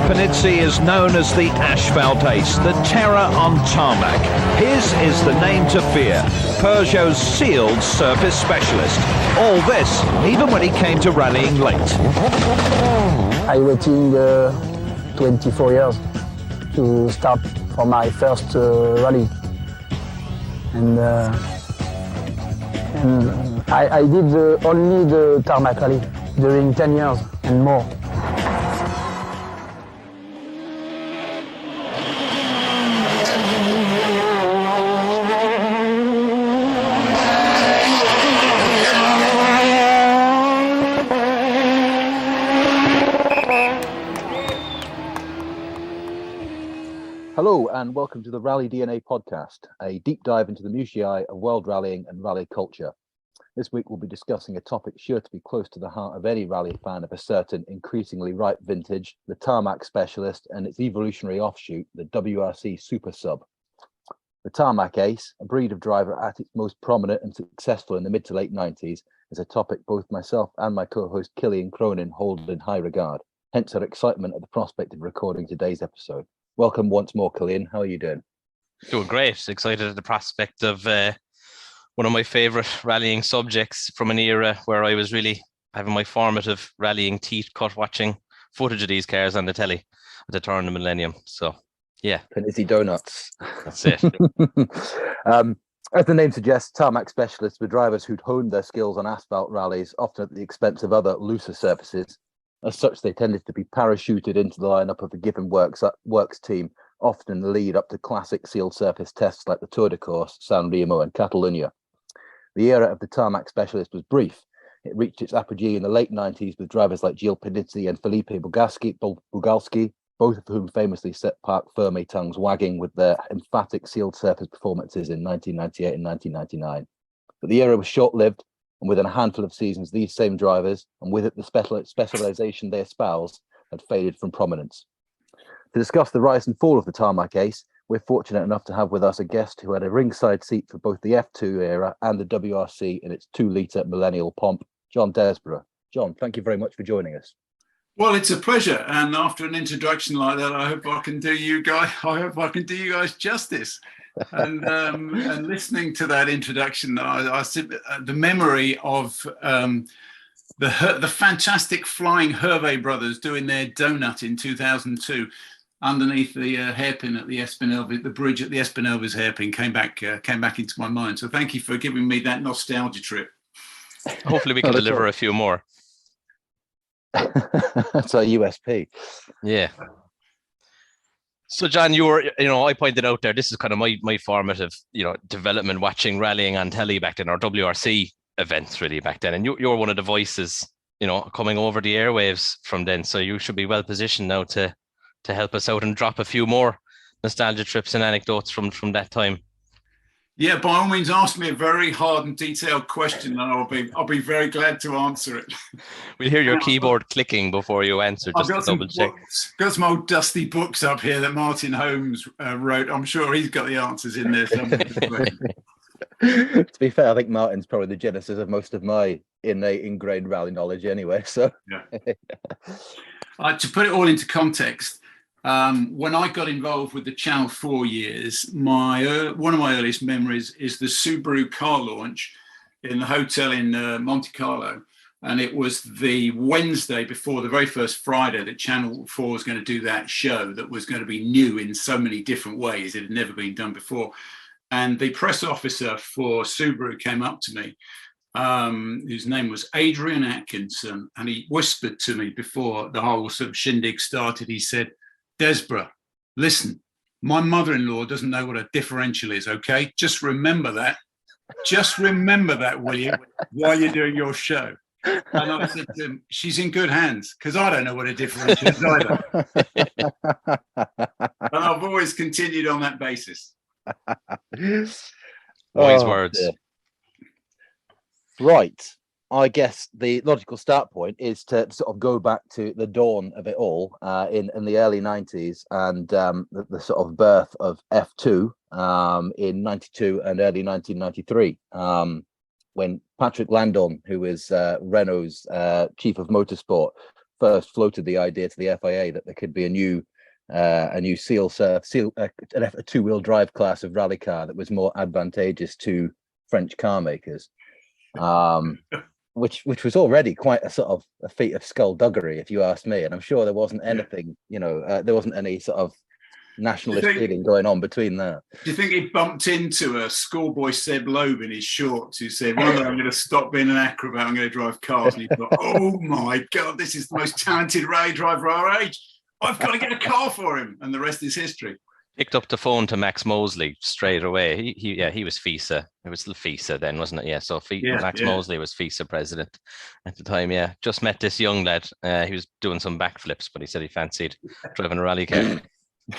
Panizzi is known as the asphalt ace, the terror on tarmac. His is the name to fear, Peugeot's sealed surface specialist. All this, even when he came to rallying late. I waiting 24 years to start for my first rally. And I did only the tarmac rally during 10 years and more. Hello and welcome to the Rally DNA podcast, a deep dive into the minutiae of world rallying and rally culture. This week we'll be discussing a topic sure to be close to the heart of any rally fan of a certain increasingly ripe vintage, the Tarmac Specialist and its evolutionary offshoot, the WRC Super Sub. The Tarmac Ace, a breed of driver at its most prominent and successful in the mid to late 90s, is a topic both myself and my co-host Killian Cronin hold in high regard, hence our excitement at the prospect of recording today's episode. Welcome once more, Killian. How are you doing? Doing great. Excited at the prospect of one of my favourite rallying subjects from an era where I was really having my formative rallying teeth cut watching footage of these cars on the telly at the turn of the millennium. So, yeah. Panizzi Donuts. That's it. As the name suggests, Tarmac Specialists were drivers who'd honed their skills on asphalt rallies, often at the expense of other looser surfaces. As such, they tended to be parachuted into the lineup of a given works team, often in the lead up to classic sealed surface tests like the Tour de Corse, San Remo and Catalonia. The era of the Tarmac Specialist was brief. It reached its apogee in the late 90s with drivers like Jon Desborough and Felipe Bugalski, both of whom famously set Parc Fermé tongues wagging with their emphatic sealed surface performances in 1998 and 1999. But the era was short-lived, and within a handful of seasons, these same drivers, and with it the specialization they espouse, had faded from prominence. To discuss the rise and fall of the Tarmac Ace, we're fortunate enough to have with us a guest who had a ringside seat for both the F2 era and the WRC in its 2-litre millennial pomp, Jon Desborough. Jon, thank you very much for joining us. Well, it's a pleasure, and after an introduction like that, I hope I can do you guys justice. And listening to that introduction, the memory of the fantastic flying Hervé brothers doing their donut in 2002 underneath the hairpin at the Espinelves, the bridge at the Espinelves hairpin came back into my mind. So thank you for giving me that nostalgia trip. Hopefully we can deliver a few more. That's our USP. Yeah. So, John, I pointed out there, this is kind of my formative, development watching rallying on telly back then, or WRC events really back then. And you're one of the voices, coming over the airwaves from then. So you should be well positioned now to help us out and drop a few more nostalgia trips and anecdotes from that time. Yeah, by all means, ask me a very hard and detailed question, and I'll be very glad to answer it. We'll hear your keyboard clicking before you answer, just to double check. Got some old dusty books up here that Martin Holmes wrote. I'm sure he's got the answers in there somewhere. To be fair, I think Martin's probably the genesis of most of my innate ingrained rally knowledge anyway. So, yeah. To put it all into context, when I got involved with the Channel 4 years, one of my earliest memories is the Subaru car launch in the hotel in Monte Carlo. And it was the Wednesday before the very first Friday that Channel 4 was going to do that show that was going to be new in so many different ways. It had never been done before. And the press officer for Subaru came up to me, whose name was Adrian Atkinson. And he whispered to me before the whole sort of shindig started. He said, "Desborough, listen, my mother-in-law doesn't know what a differential is, okay? Just remember that. Just remember that, will you, while you're doing your show?" And I said to him, "She's in good hands, because I don't know what a differential is either." And I've always continued on that basis. Wise words. Dear. Right. I guess the logical start point is to sort of go back to the dawn of it all in the early 90s and the sort of birth of F2 in 92 and early 1993, when Patrick Landon, who is Renault's chief of motorsport, first floated the idea to the FIA that there could be a new a two-wheel drive class of rally car that was more advantageous to French car makers, which was already quite a sort of a feat of skullduggery, if you ask me. And I'm sure there wasn't anything, there wasn't any sort of nationalist feeling going on between that. Do you think he bumped into a schoolboy Seb Loeb in his shorts who said, "One day I'm going to stop being an acrobat, I'm going to drive cars"? And he thought, "Oh my God, this is the most talented rally driver our age. I've got to get a car for him." And the rest is history. Picked up the phone to Max Mosley straight away. He was FISA. It was the FISA then, wasn't it? Yeah. So Max Mosley was FISA president at the time. Yeah. Just met this young lad. He was doing some backflips, but he said he fancied driving a rally car.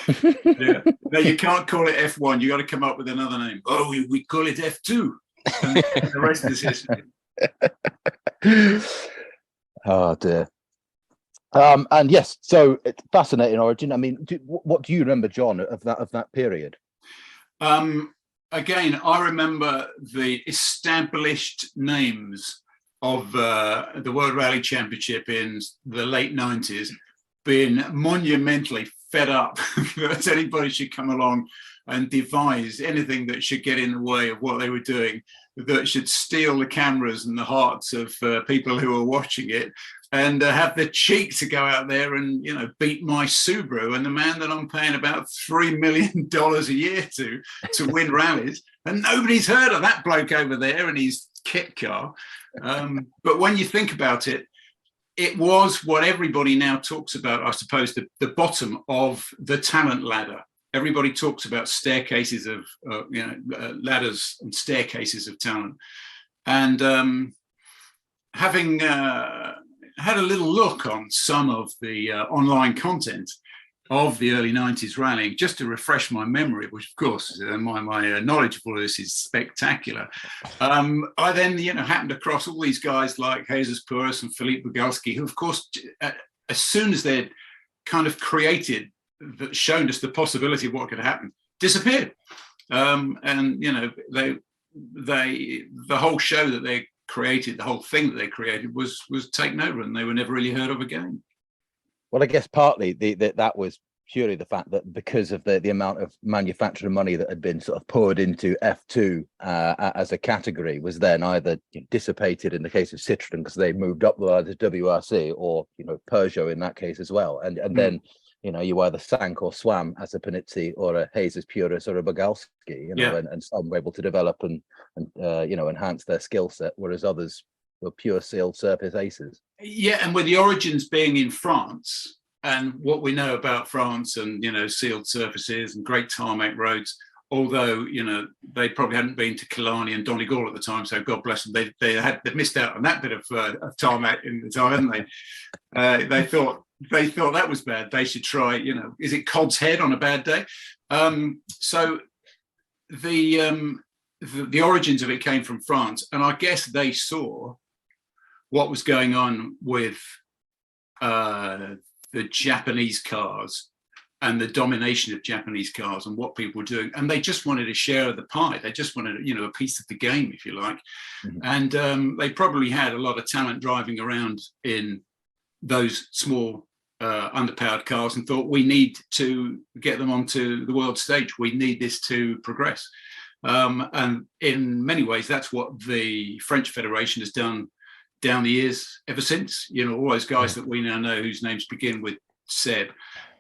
Yeah. No, you can't call it F1. You got to come up with another name. Oh, we call it F2. And the rest is history. Oh dear. And yes, so it's fascinating origin. I mean, what do you remember, John, of that period? Again, I remember the established names of the World Rally Championship in the late 90s being monumentally fed up that anybody should come along and devise anything that should get in the way of what they were doing, that should steal the cameras and the hearts of people who are watching it, and have the cheek to go out there and beat my Subaru and the man that I'm paying about $3 million a year to win rallies, and nobody's heard of that bloke over there and his kit car. But when you think about it, it was what everybody now talks about, I suppose, the bottom of the talent ladder. Everybody talks about staircases of, ladders and staircases of talent. And having had a little look on some of the online content of the early 90s rallying, just to refresh my memory, which of course my knowledge of all this is spectacular. I then happened across all these guys like Jesus Pouras and Philippe Bogalski, who of course, as soon as they'd kind of shown us the possibility of what could happen, disappeared. And the whole show that they created, the whole thing that they created was taken over, and they were never really heard of again. Well, I guess partly that was purely the fact that because of the amount of manufacturer money that had been sort of poured into F2 as a category was then either dissipated in the case of Citroën because they moved up the ladder to WRC, or Peugeot in that case as well, and then you either sank or swam as a Panizzi or a Jesus Pouras or a Bogalski, and some were able to develop and enhance their skill set, whereas others were pure sealed surface aces. Yeah, and with the origins being in France, and what we know about France and sealed surfaces and great tarmac roads, although they probably hadn't been to Killarney and Donegal at the time, so God bless them, they missed out on that bit of tarmac in the time, hadn't they? They thought that was bad. They should try, is it Cod's Head on a bad day? So the origins of it came from France, and I guess they saw what was going on with the Japanese cars and the domination of Japanese cars and what people were doing, and they just wanted a share of the pie. They just wanted a piece of the game, if you like. Mm-hmm. And they probably had a lot of talent driving around in those small underpowered cars and thought, we need to get them onto the world stage. We need this to progress. And in many ways, that's what the French Federation has done down the years ever since. All those guys that we now know whose names begin with Seb,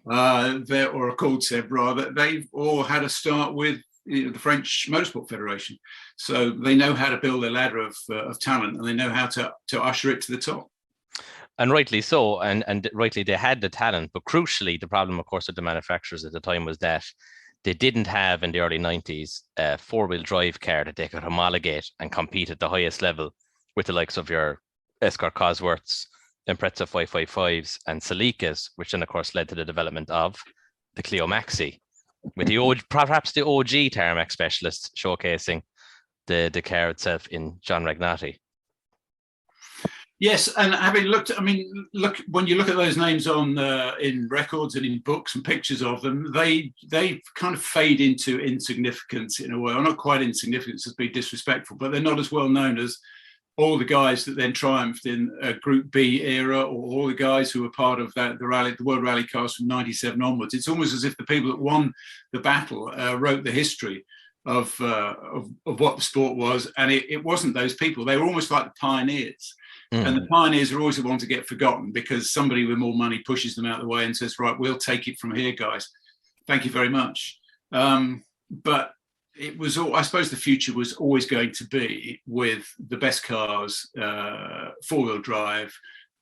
or are called Seb rather, they've all had a start with the French Motorsport Federation. So they know how to build a ladder of talent, and they know how to usher it to the top. And rightly so, and rightly they had the talent, but crucially, the problem, of course, with the manufacturers at the time was that they didn't have in the early 90s a four-wheel drive car that they could homologate and compete at the highest level with the likes of your Escort Cosworths, Impreza 555s and Celicas, which then of course led to the development of the Clio Maxi, with perhaps the OG Tarmac Specialist showcasing the car itself in John Ragnati. Yes, and having looked, when you look at those names on in records and in books and pictures of them, they kind of fade into insignificance in a way. Or not quite insignificance, to be disrespectful, but they're not as well known as all the guys that then triumphed in a Group B era, or all the guys who were part of the World Rally Cars from '97 onwards. It's almost as if the people that won the battle wrote the history of what the sport was, and it wasn't those people. They were almost like the pioneers. And the pioneers are always the ones to get forgotten, because somebody with more money pushes them out of the way and says, right, we'll take it from here, guys. Thank you very much. But it was all, I suppose the future was always going to be with the best cars, four-wheel drive,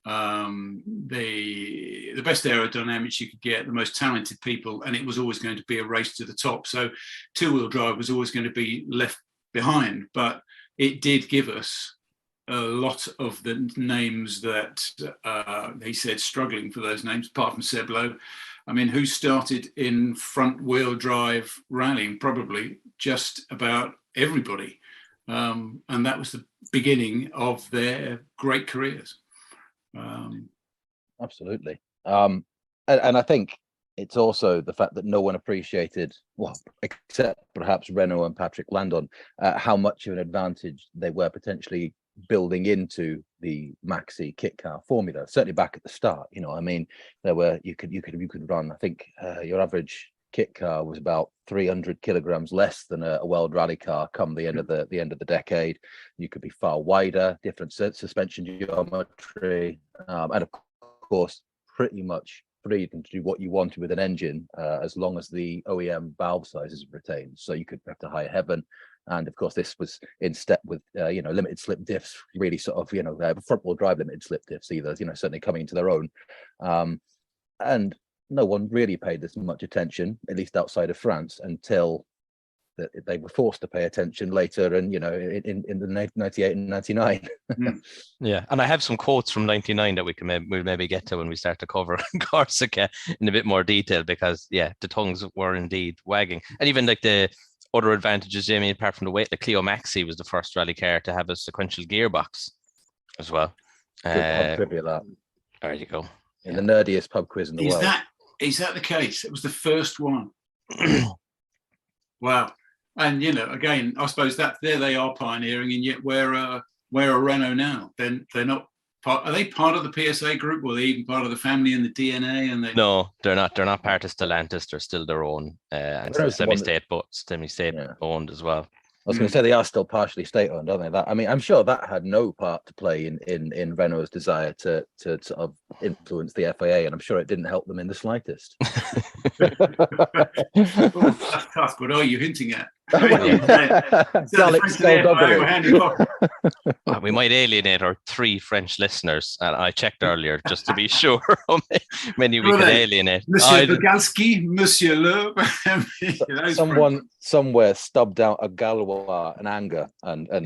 the best aerodynamics you could get, the most talented people, and it was always going to be a race to the top. So two-wheel drive was always going to be left behind, but it did give us a lot of the names that he said struggling for those names, apart from Seb Lowe. I mean, who started in front wheel drive rallying? Probably just about everybody. And that was the beginning of their great careers. Absolutely. And I think it's also the fact that no one appreciated, well, except perhaps Renault and Patrick Landon, how much of an advantage they were potentially building into the maxi kit car formula. Certainly back at the start, you know, I mean, there were you could run. I think your average kit car was about 300 kilograms less than a world rally car. Come the end of the decade, you could be far wider, different suspension geometry, and of course, pretty much free to do what you wanted with an engine, as long as the OEM valve sizes were retained. So you could have to high heaven. And of course, this was in step with, limited slip diffs, really sort of, front wheel drive limited slip diffs either, certainly coming into their own. And no one really paid this much attention, at least outside of France, until they were forced to pay attention later, and in the 98 and 99. Yeah, and I have some quotes from 99 that we'll maybe get to when we start to cover Corsica in a bit more detail, because the tongues were indeed wagging. And even like the other advantages, Jamie, apart from the weight, the Clio Maxi was the first rally car to have a sequential gearbox as well. Trivia that. There you go. In the nerdiest pub quiz in the world. Is that the case? It was the first one. Wow. And again, I suppose that there they are pioneering, and yet where are Renault now? Then they're not part. Are they part of the PSA group? Or are they even part of the family and the DNA? And no, they're not. They're not part of Stellantis. They're still their own, and semi-state owned as well. I was going to say they are still partially state-owned, aren't they? I mean, I'm sure that had no part to play in Renault's desire to sort of influence the FIA, and I'm sure it didn't help them in the slightest. That's tough. What are you hinting at? We might alienate our 3 French listeners, and I checked earlier just to be sure how many we could alienate. Monsieur Bogalski, Monsieur Le. Someone somewhere stubbed out a Galois in anger, and with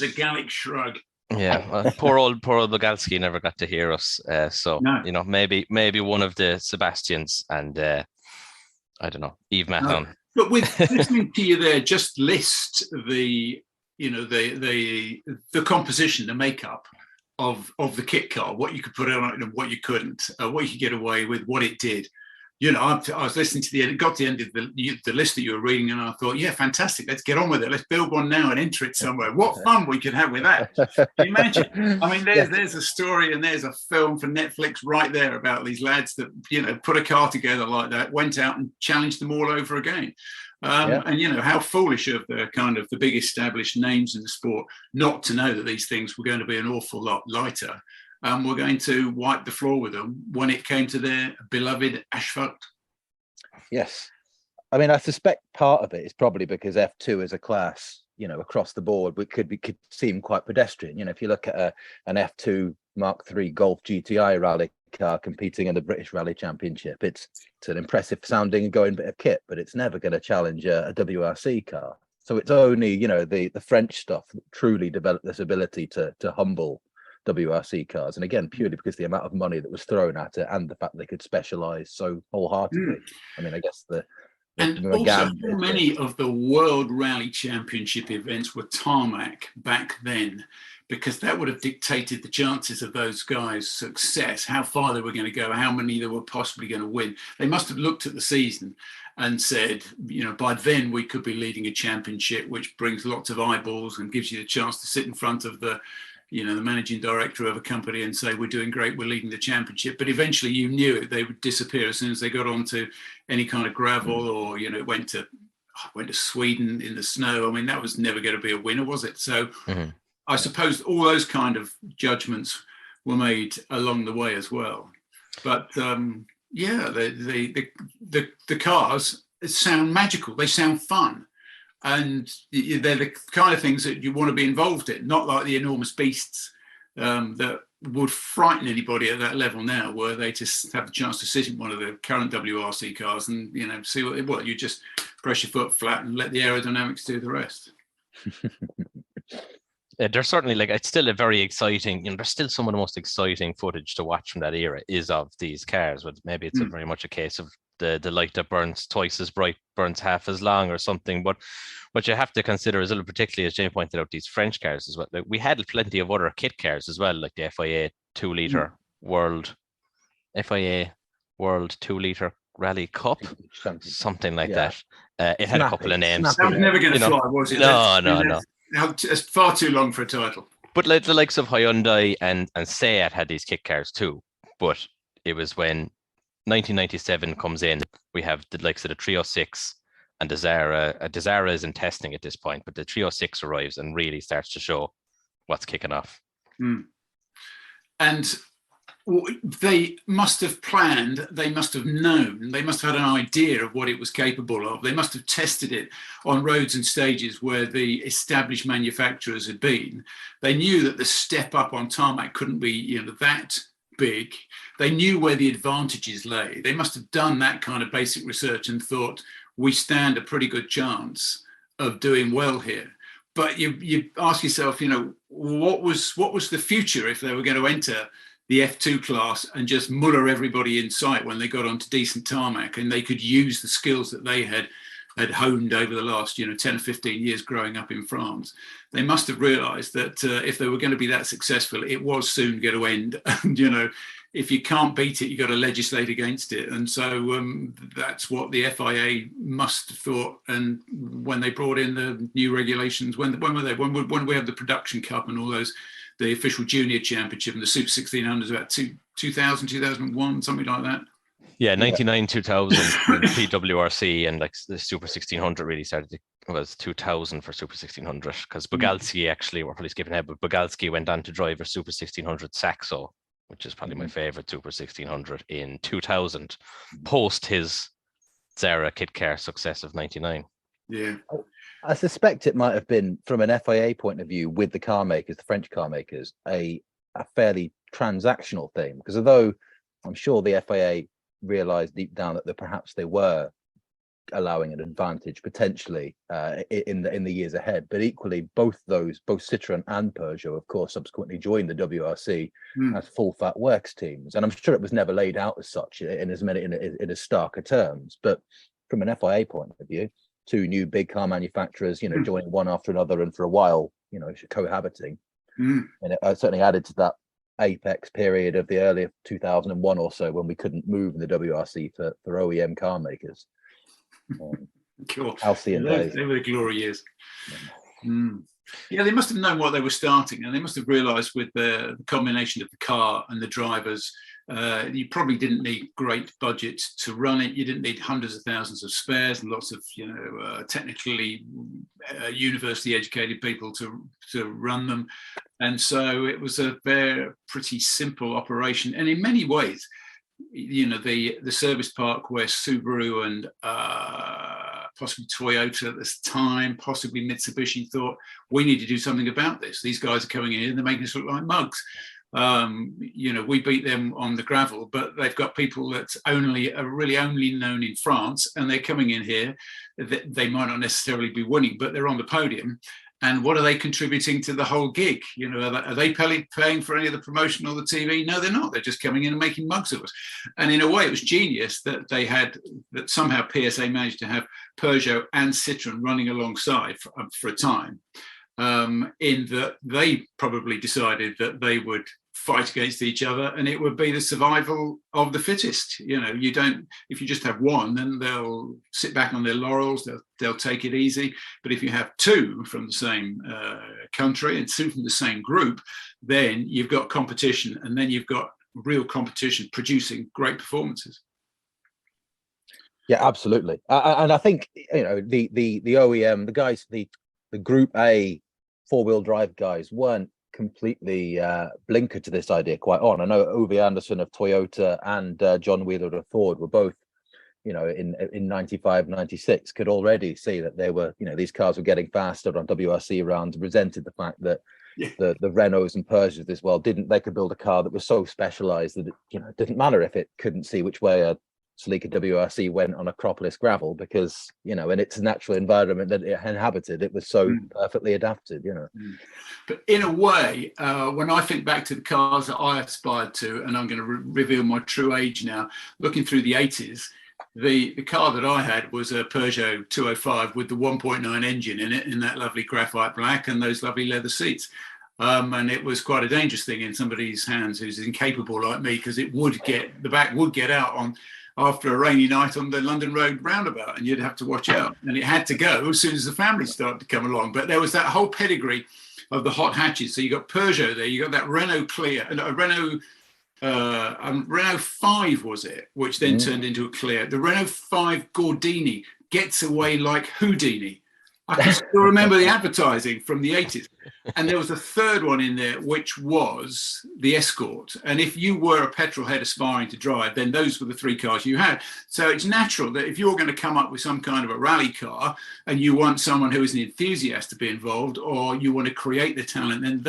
a Gallic shrug. Yeah, well, poor old Bogalski never got to hear us. So no. Maybe one of the Sebastians and I don't know, Yves Maton. No. But with listening to you there, just list the composition, the makeup of the kit car, what you could put on it and what you couldn't, what you could get away with, what it did. I was listening to the end, got to the end of the list that you were reading, and I thought, yeah, fantastic. Let's get on with it. Let's build one now and enter it somewhere. What fun we could have with that. Can you imagine? I mean, there's a story and there's a film for Netflix right there about these lads that, put a car together like that, went out and challenged them all over again. And how foolish of the big established names in the sport not to know that these things were going to be an awful lot lighter. We're going to wipe the floor with them when it came to their beloved asphalt. Yes. I mean, I suspect part of it is probably because F2 as a class, across the board, could seem quite pedestrian. If you look at an F2 Mark III Golf GTI rally car competing in the British Rally Championship, it's an impressive sounding and going bit of kit, but it's never going to challenge a WRC car. So it's only, the French stuff that truly developed this ability to humble WRC cars, and again purely because the amount of money that was thrown at it and the fact they could specialize so wholeheartedly. I mean, I guess also how many of the World Rally Championship events were tarmac back then, because that would have dictated the chances of those guys' success, how far they were going to go, how many they were possibly going to win. They must have looked at the season and said, by then we could be leading a championship, which brings lots of eyeballs and gives you the chance to sit in front of the managing director of a company and say, we're doing great, we're leading the championship. But eventually you knew it, they would disappear as soon as they got onto any kind of gravel or, went to Sweden in the snow. I mean, that was never going to be a winner, was it? So I suppose all those kind of judgments were made along the way as well. But the cars sound magical. They sound fun. And they're the kind of things that you want to be involved in, not like the enormous beasts that would frighten anybody at that level now, where they just have the chance to sit in one of the current WRC cars and, see what you just press your foot flat and let the aerodynamics do the rest. There's certainly it's still a very exciting, there's still some of the most exciting footage to watch from that era is of these cars, but maybe it's very much a case of the light that burns twice as bright burns half as long or something. But what you have to consider as well, particularly as Jane pointed out, these French cars as well. We had plenty of other kit cars as well, like the FIA 2-litre World 2-litre Rally Cup, something like that. It had a couple of names. That was never going to fly, was it? No. It's far too long for a title. But like the likes of Hyundai and Seat had these kit cars too. But it was when 1997 comes in, we have the likes of the 306 and Desborough. Desborough is in testing at this point, but the 306 arrives and really starts to show what's kicking off. And they must have planned, they must have known, they must have had an idea of what it was capable of. They must have tested it on roads and stages where the established manufacturers had been. They knew that the step up on tarmac couldn't be, that big. They knew where the advantages lay. They must have done that kind of basic research and thought, we stand a pretty good chance of doing well here. But you ask yourself, what was the future if they were going to enter the F2 class and just muller everybody in sight when they got onto decent tarmac, and they could use the skills that they had honed over the last 10 or 15 years growing up in France. They must have realized that if they were going to be that successful, it was soon going to end. And if you can't beat it, you got to legislate against it. And so that's what the FIA must have thought. And when they brought in the new regulations, when were they? When we had the production cup and all those, the official junior championship and the Super 1600s, about 2000, 2001, something like that. Yeah, 99, 2000 PWRC, and the Super 1600 really started. It was 2000 for Super 1600 because Bugalski actually, we're probably skipping ahead, but Bugalski went on to drive a Super 1600 Saxo, which is probably my favorite Super 1600 in 2000, post his Zara kit car success of 99. Yeah. I suspect it might have been, from an FIA point of view, with the car makers, the French car makers, a fairly transactional thing. Because although I'm sure the FIA realised deep down that perhaps they were allowing an advantage potentially in the years ahead, but equally both Citroën and Peugeot, of course, subsequently joined the WRC as full fat works teams. And I'm sure it was never laid out as such in as starker terms. But from an FIA point of view, two new big car manufacturers, joining one after another, and for a while, cohabiting. And it certainly added to that apex period of the early 2001 or so when we couldn't move in the WRC for OEM car makers. Cool. Halcyon days. They were the glory years. Yeah, they must have known what they were starting, and they must have realised with the combination of the car and the drivers, you probably didn't need great budgets to run it. You didn't need hundreds of thousands of spares and lots of technically university educated people to run them, and so it was a pretty simple operation. And in many ways, the service park where Subaru and possibly Toyota at this time, possibly Mitsubishi, thought, we need to do something about this. These guys are coming in and they're making us look like mugs. We beat them on the gravel, but they've got people that are really only known in France, and they're coming in here. They might not necessarily be winning, but they're on the podium. And what are they contributing to the whole gig? Are they paying for any of the promotion or the TV? No, they're not. They're just coming in and making mugs of us. And in a way, it was genius that that somehow PSA managed to have Peugeot and Citroën running alongside for a time. in that they probably decided that they would fight against each other, and it would be the survival of the fittest. You know, you don't, if you just have one, then they'll sit back on their laurels, they'll take it easy. But if you have two from the same country and two from the same group, then you've got competition, and then you've got real competition producing great performances. Yeah, absolutely. And I think, you know, the OEM, the guys, the Group A four-wheel drive guys weren't completely blinkered to this idea quite on. I know Ove Anderson of Toyota and John Wheeler of Ford were both, you know, in 95, 96 could already see that they were, you know, these cars were getting faster on WRC rounds, resented the fact that the Renaults and Peugeots of this world they could build a car that was so specialized that it, you know, it didn't matter if it couldn't see which way a Celica WRC went on Acropolis gravel, because, you know, in its natural environment that it inhabited, it was so perfectly adapted, you know. But in a way, when I think back to the cars that I aspired to, and I'm going to reveal my true age now, looking through the 80s, the car that I had was a Peugeot 205 with the 1.9 engine in it, in that lovely graphite black and those lovely leather seats. And it was quite a dangerous thing in somebody's hands who's incapable like me, because it would get, the back would get out on after a rainy night on the London Road roundabout, and you'd have to watch out. And it had to go as soon as the family started to come along. But there was that whole pedigree of the hot hatches. So you got Peugeot there, you got that Renault Clio, a Renault 5 was it, which then turned into a Clio. The Renault 5 Gordini gets away like Houdini. I can still remember the advertising from the 80s. And there was a third one in there, which was the Escort. And if you were a petrol head aspiring to drive, then those were the three cars you had. So it's natural that if you're going to come up with some kind of a rally car and you want someone who is an enthusiast to be involved, or you want to create the talent, then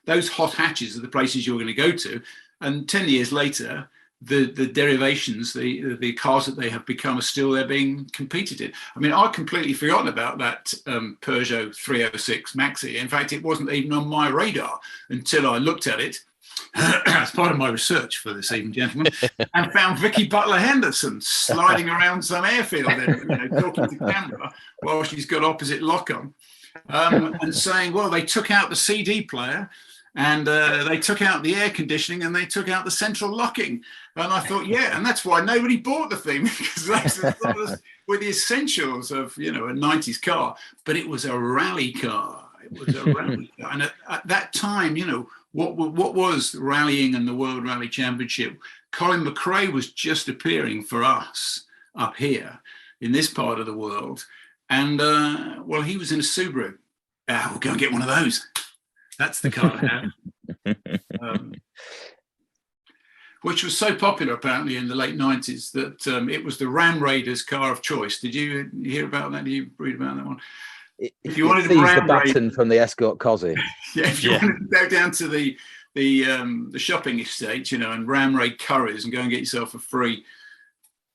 those hot hatches are the places you're going to go to. And 10 years later, the derivations, the cars that they have become are still there being competed in. I mean, I'd completely forgotten about that Peugeot 306 Maxi. In fact, it wasn't even on my radar until I looked at it as part of my research for this evening, gentlemen, and found Vicky Butler Henderson sliding around some airfield and, you know, talking to camera while she's got opposite lock on, and saying, well, they took out the CD player, and they took out the air conditioning, and they took out the central locking. And I thought, yeah, and that's why nobody bought the thing, because those were the essentials of, you know, a 90s car. But it was a rally car. It was a rally car. And at that time, you know, what was rallying and the World Rally Championship? Colin McRae was just appearing for us up here in this part of the world. And, well, he was in a Subaru. We'll go and get one of those. That's the car I have. Which was so popular apparently in the late 90s that it was the Ram Raiders car of choice. Did you hear about that? Did you read about that one? If you wanted the baton from the Escort Cosy. Yeah, if you wanted to go down to the shopping estate, you know, and Ram Raid Currys and go and get yourself a free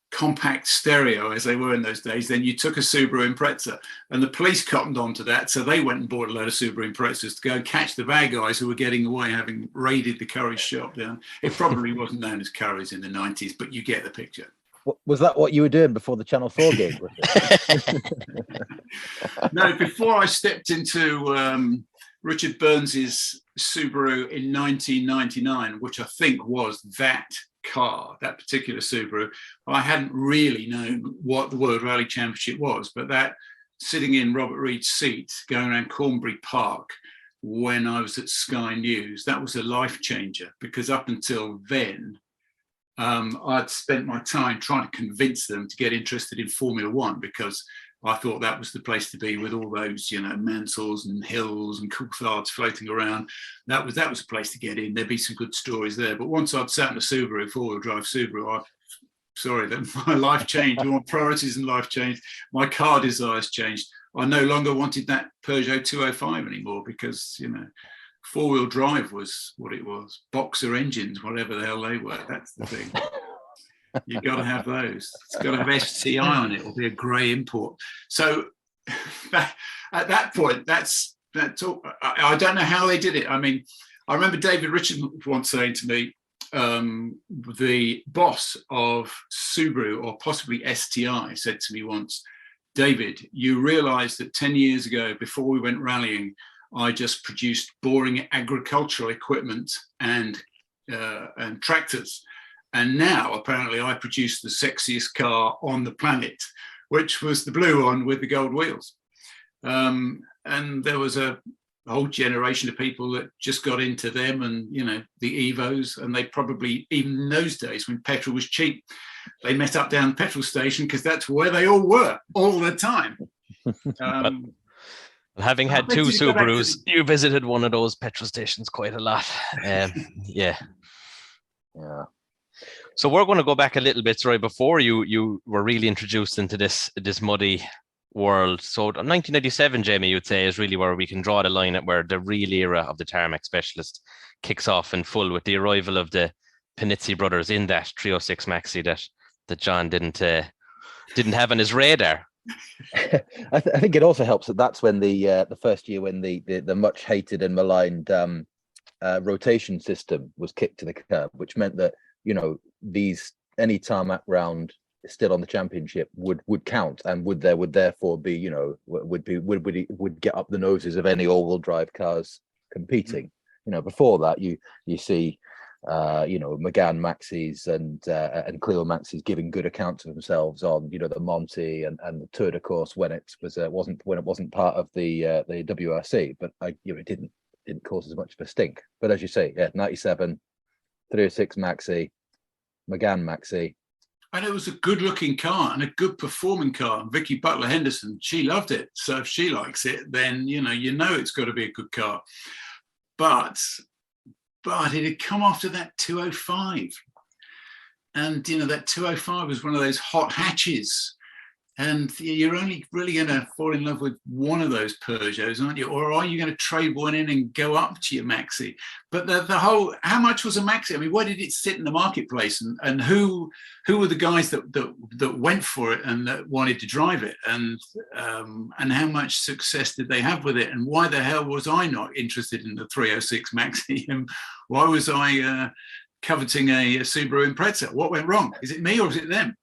compact stereo, as they were in those days, then you took a Subaru Impreza, and the police cottoned onto that, so they went and bought a load of Subaru Imprezas to go and catch the bad guys who were getting away, having raided the Currys shop down. It probably wasn't known as Currys in the 90s, but you get the picture. Was that what you were doing before the Channel 4 gig? No, before I stepped into Richard Burns's Subaru in 1999, which I think was that car, that particular Subaru, I hadn't really known what the World Rally Championship was, but that sitting in Robert Reed's seat going around Cornbury Park when I was at Sky News, that was a life changer, because up until then I'd spent my time trying to convince them to get interested in Formula One, because I thought that was the place to be, with all those, you know, Mansells and Hills and Coulthards floating around. That was a place to get in. There'd be some good stories there. But once I'd sat in a Subaru, four-wheel drive Subaru, that my life changed. My priorities in life changed. My car desires changed. I no longer wanted that Peugeot 205 anymore, because, you know, four-wheel drive was what it was. Boxer engines, whatever the hell they were. That's the thing. You've got to have those. It's got to have STI on it, or be a grey import. So at that point, that's all. I don't know how they did it. I mean, I remember David Richard once saying to me, the boss of Subaru, or possibly STI, said to me once, David, you realise that 10 years ago, before we went rallying, I just produced boring agricultural equipment and tractors. And now apparently I produce the sexiest car on the planet, which was the blue one with the gold wheels. And there was a whole generation of people that just got into them and, you know, the Evos, and they probably, even in those days when petrol was cheap, they met up down the petrol station because that's where they all were all the time. Having had two Subarus, you visited one of those petrol stations quite a lot. Yeah. So we're going to go back a little bit, right before you were really introduced into this muddy world. So 1997, Jamie, you'd say, is really where we can draw the line at where the real era of the Tarmac Specialist kicks off in full with the arrival of the Panizzi brothers in that 306 Maxi that Jon didn't have on his radar. I think it also helps that that's when the first year when the much hated and maligned rotation system was kicked to the curb, which meant that, you know, any tarmac round still on the championship would count, and would therefore be, you know, would get up the noses of any all-wheel drive cars competing. You know, before that you see you know, McGann Maxis and Clio Maxis giving good accounts of themselves on, you know, the Monty and the Tour de Corse when it wasn't part of the WRC, but you know, it didn't cause as much of a stink. But as you say, 97, 306 Maxi, McGann Maxi. And it was a good-looking car and a good performing car. Vicky Butler Henderson, she loved it. So if she likes it, then you know it's got to be a good car. But it had come after that 205, and you know that 205 was one of those hot hatches, and you're only really going to fall in love with one of those Peugeots, aren't you? Or are you going to trade one in and go up to your Maxi? But the whole, how much was a Maxi? I mean, where did it sit in the marketplace, and who were the guys that went for it and that wanted to drive it, and how much success did they have with it, and why the hell was I not interested in the 306 Maxi, and why was I coveting a Subaru Impreza? What went wrong? Is it me or is it them?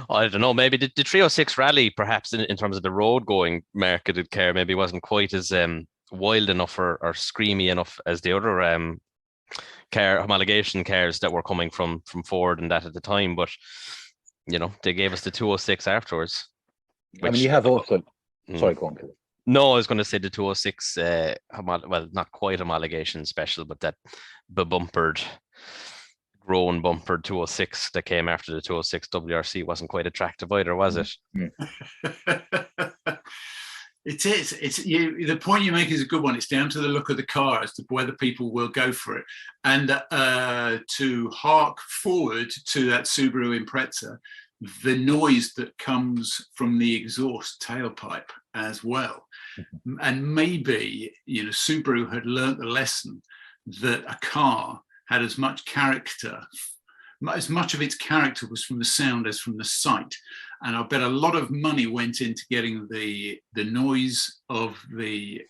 I don't know. Maybe the 306 Rally, perhaps in terms of the road going marketed car, maybe wasn't quite as wild enough or screamy enough as the other car homologation cars that were coming from Ford and that at the time. But you know, they gave us the 206 afterwards. I mean, you have also. Sorry, go on. No, I was going to say the 206. Well, not quite homologation special, but that bumpered. Grown bumpered 206 that came after the 206 WRC wasn't quite attractive either, was it? It is. The point you make is a good one. It's down to the look of the car as to whether people will go for it. And to hark forward to that Subaru Impreza, the noise that comes from the exhaust tailpipe as well. And maybe, you know, Subaru had learnt the lesson that a car had as much of its character was from the sound as from the sight. And I bet a lot of money went into getting the noise of the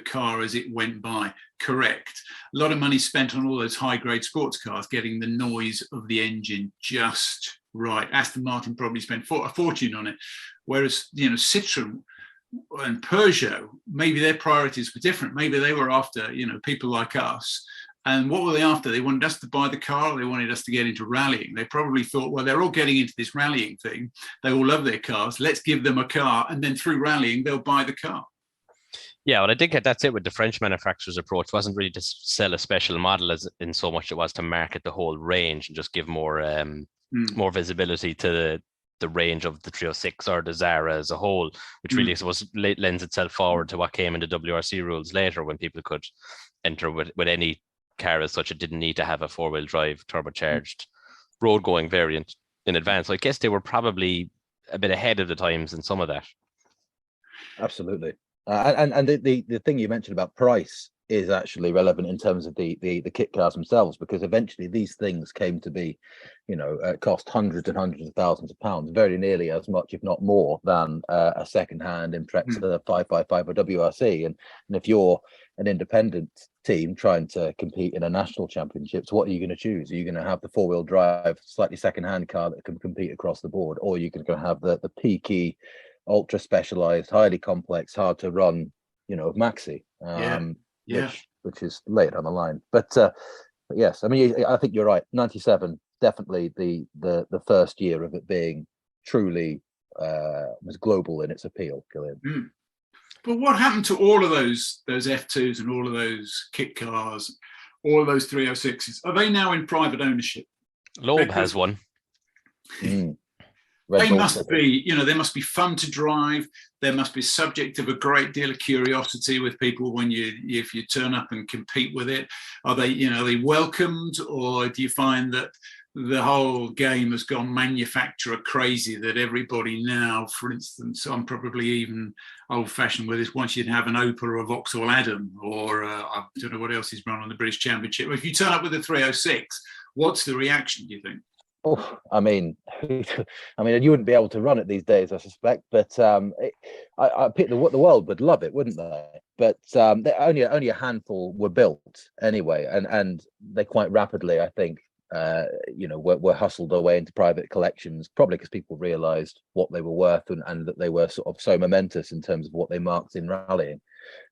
car as it went by correct. A lot of money spent on all those high-grade sports cars, getting the noise of the engine just right. Aston Martin probably spent a fortune on it. Whereas, you know, Citroën and Peugeot, maybe their priorities were different. Maybe they were after, you know, people like us. And what were they after? They wanted us to buy the car, or they wanted us to get into rallying. They probably thought, well, they're all getting into this rallying thing. They all love their cars. Let's give them a car, and then through rallying, they'll buy the car. Yeah, well, I think that's it with the French manufacturer's approach. It wasn't really to sell a special model as in so much it was to market the whole range and just give more more visibility to the range of the 306 or the Zara as a whole, which really lends itself forward to what came in the WRC rules later, when people could enter with any car as such. It didn't need to have a four-wheel drive turbocharged road going variant in advance. So I guess they were probably a bit ahead of the times in some of that. Absolutely. And the thing you mentioned about price is actually relevant in terms of the kit cars themselves, because eventually these things came to be, you know, cost hundreds and hundreds of thousands of pounds, very nearly as much, if not more, than a second-hand Impreza 555 or WRC. And if you're an independent team trying to compete in a national championships, what are you going to choose? Are you going to have the four-wheel drive, slightly second-hand car that can compete across the board, or are you going to have the peaky, ultra specialized, highly complex, hard to run of Maxi, Yeah. which is later on the line. But yes, I mean, I think you're right. 97, definitely the first year of it being truly was global in its appeal, Gillian. But what happened to all of those F2s and all of those kit cars, all of those 306s? Are they now in private ownership? Loeb has one. They must be, they must be fun to drive. They must be subject of a great deal of curiosity with people if you turn up and compete with it. Are they welcomed, or do you find that the whole game has gone manufacturer crazy, that everybody now, for instance, I'm probably even old-fashioned with this, once you'd have an Opel or a Vauxhall Adam, or I don't know what else is run on the British Championship. If you turn up with a 306, what's the reaction, do you think? Oh, I mean, you wouldn't be able to run it these days, I suspect. But I picked the world would love it, wouldn't they? But only a handful were built anyway, and they quite rapidly, I think, were hustled away into private collections, probably because people realised what they were worth and that they were sort of so momentous in terms of what they marked in rallying.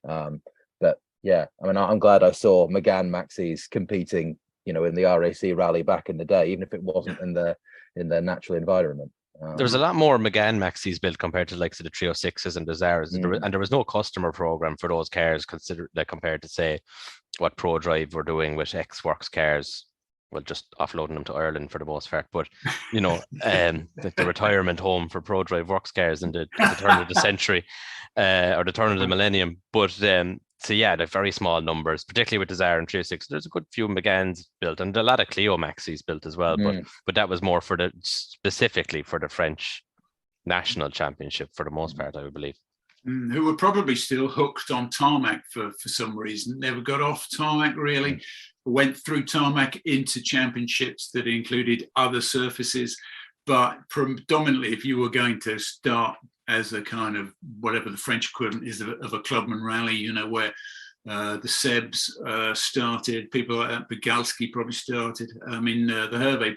But yeah, I mean, I'm glad I saw McGann Maxis competing, in the RAC rally back in the day, even if it wasn't in the natural environment. There was a lot more McGann Maxis built compared to like the 306s and the Zaras, and there was no customer program for those cars compared to, say, what ProDrive were doing with X-Works cars. Well, just offloading them to Ireland for the most part, but the retirement home for ProDrive works cars in the turn of the century, or the turn of the millennium. But so yeah, they're very small numbers, particularly with the Zara and 306. There's a good few McGanns built, and a lot of Clio Maxis built as well. But that was more specifically for the French national championship for the most part, I would believe. Who were probably still hooked on tarmac for some reason. Never got off tarmac really. Went through tarmac into championships that included other surfaces, but predominantly, if you were going to start as a kind of whatever the French equivalent is of a clubman rally, where the Sebs started, people like Bogalski probably started. I mean, the Hervé,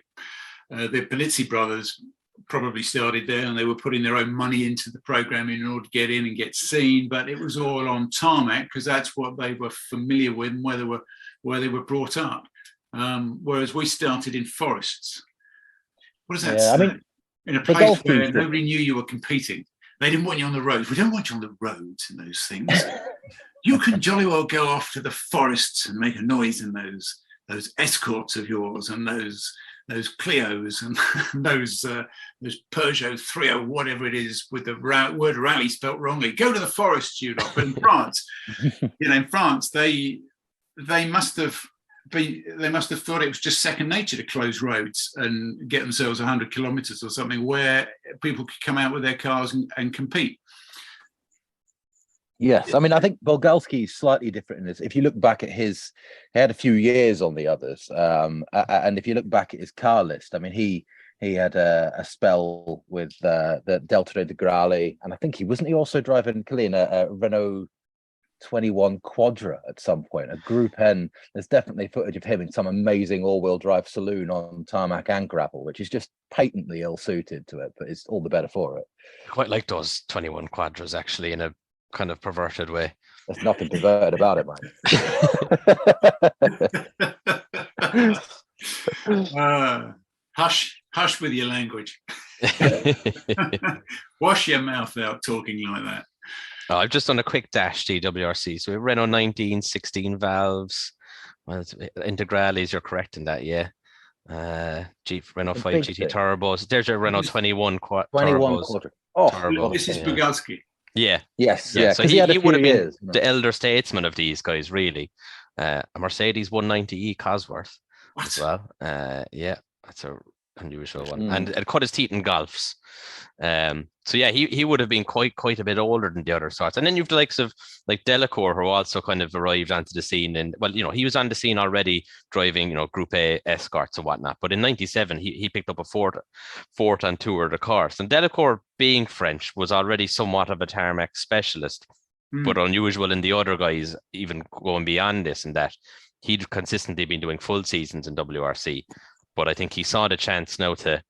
the Polizzi brothers probably started there, and they were putting their own money into the program in order to get in and get seen. But it was all on tarmac because that's what they were familiar with and where they were brought up. Whereas we started in forests. What does that say? I mean, in a place where nobody knew you were competing. They didn't want you on the roads. We don't want you on the roads and those things. You can jolly well go off to the forests and make a noise in those escorts of yours and those Clios and those Peugeot 30, whatever it is, with the word rally spelt wrongly. Go to the forests, you lot. But in France, in France, they must have thought it was just second nature to close roads and get themselves 100 kilometers or something where people could come out with their cars and compete. Yes, I mean, I think Bogalski is slightly different in this. If you look back at he had a few years on the others, and if you look back at his car list, I mean, he had a spell with the Delta Integrale, and I think he also driving a Renault 21 Quadra at some point, a Group N. There's definitely footage of him in some amazing all-wheel drive saloon on tarmac and gravel, which is just patently ill-suited to it, but it's all the better for it. I quite like those 21 Quadras, actually, in a kind of perverted way. There's nothing perverted about it, mate. Hush with your language. Wash your mouth out talking like that. Oh, I've just done a quick dash TWRC. So Renault 19, 16 valves. Well, Integrales, you're correct in that, yeah. Renault 5 GT turbos. There's your Renault 21 turbos. Oh, this is Bogalski. Yeah. Yes. Yeah. Yeah. So he would have been the elder statesman of these guys, really. A Mercedes 190E Cosworth as well. Yeah, that's a unusual one. And cut his teeth in golfs. So yeah, he would have been quite a bit older than the other sorts. And then you've the likes of like Delacour, who also kind of arrived onto the scene, and he was on the scene already driving Group A escorts and whatnot. But in '97 he picked up a fourth on Tour de Corse. And Delacour, being French, was already somewhat of a tarmac specialist, but unusual in the other guys, even going beyond this, and that he'd consistently been doing full seasons in WRC. But I think he saw the chance now to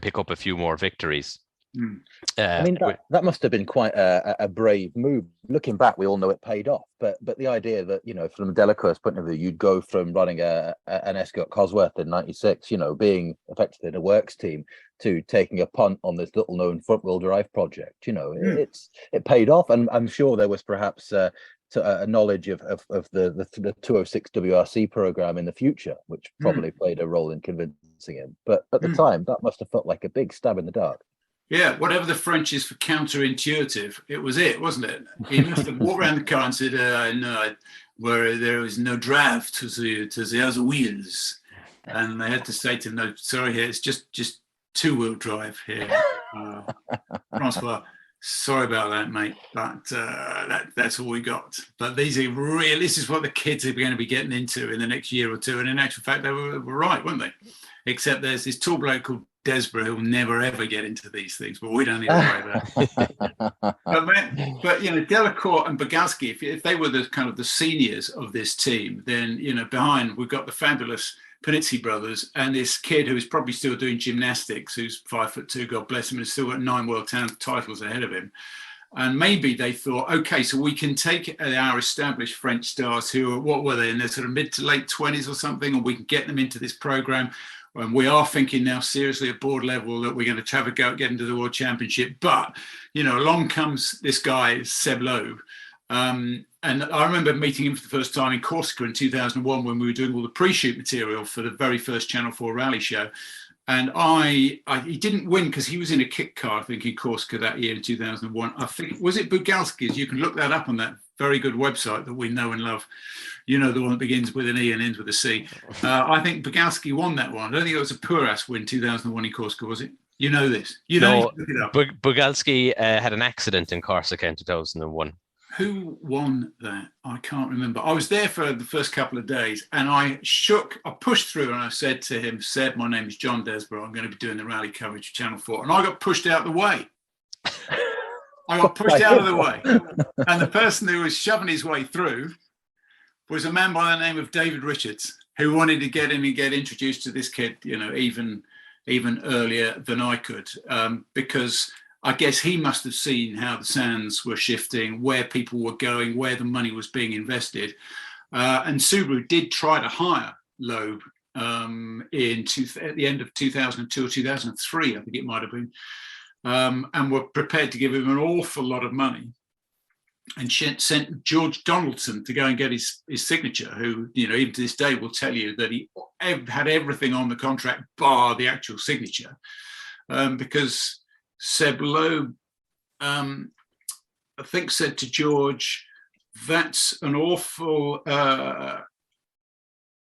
pick up a few more victories I mean, that must have been quite a brave move. Looking back, we all know it paid off. But the idea that, you know, from a Delacour's point of view, you'd go from running an Escort Cosworth in '96, you know, being effectively in a works team, to taking a punt on this little known front wheel drive project. You know, it paid off, and I'm sure there was perhaps a knowledge of the 206 WRC program in the future, which probably played a role in convincing him. But at the time, that must have felt like a big stab in the dark. Yeah, whatever the French is for counterintuitive, it was it, wasn't it? He must have walked around the car and said, no, where there is no drive to the other wheels. And they had to say to him, no, sorry, here, it's just two-wheel drive here. Francois, sorry about that, mate, but that's all we got. But this is what the kids are going to be getting into in the next year or two. And in actual fact, they were right, weren't they? Except there's this tall bloke called Desborough who'll never ever get into these things, but we don't need to worry about it. but you know, Delacour and Bogalski, if they were the kind of the seniors of this team, then, you know, behind we've got the fabulous Panizzi brothers and this kid who's probably still doing gymnastics, who's 5'2", God bless him, and still got 9 world titles ahead of him. And maybe they thought, okay, so we can take our established French stars who are, what were they, in their sort of mid to late 20s or something, and we can get them into this program. And we are thinking now seriously at board level that we're going to have a go at getting to the World Championship. But, you know, along comes this guy, Seb Loeb. And I remember meeting him for the first time in Corsica in 2001 when we were doing all the pre-shoot material for the very first Channel 4 rally show. And he didn't win because he was in a kit car, I think, in Corsica that year in 2001. I think, was it Bugalski's? You can look that up on that very good website that we know and love. You know, the one that begins with an E and ends with a C. I think Bogalski won that one. I don't think it was a Puras win 2001 in Corsica, was it? You know this. You know, no, Bogalski had an accident in Corsica in 2001. Who won that? I can't remember. I was there for the first couple of days and I pushed through and I said to him, Seb, my name is Jon Desborough. I'm going to be doing the rally coverage of Channel 4. And I got pushed out of the way. I got pushed out of the way. And the person who was shoving his way through was a man by the name of David Richards, who wanted to get in and get introduced to this kid, you know, even earlier than I could, because I guess he must have seen how the sands were shifting, where people were going, where the money was being invested. And Subaru did try to hire Loeb at the end of 2002 or 2003, I think it might have been, and were prepared to give him an awful lot of money, and sent George Donaldson to go and get his signature, who, you know, even to this day will tell you that he had everything on the contract bar the actual signature, because Seb Loeb, I think, said to George, that's an awful,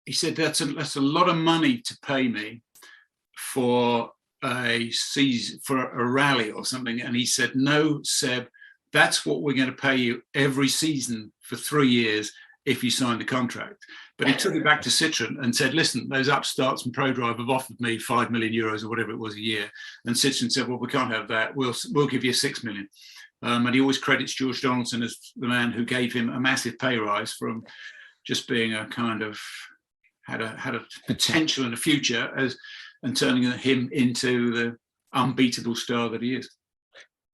he said, that's a lot of money to pay me for a season, for a rally or something. And he said, no, Seb, that's what we're going to pay you every season for 3 years if you sign the contract. But he took it back to Citroën and said, listen, those upstarts from ProDrive have offered me €5 million or whatever it was a year. And Citroën said, well, we can't have that. We'll give you $6 million. And he always credits George Donaldson as the man who gave him a massive pay rise from just being a kind of, had a potential in the future and turning him into the unbeatable star that he is.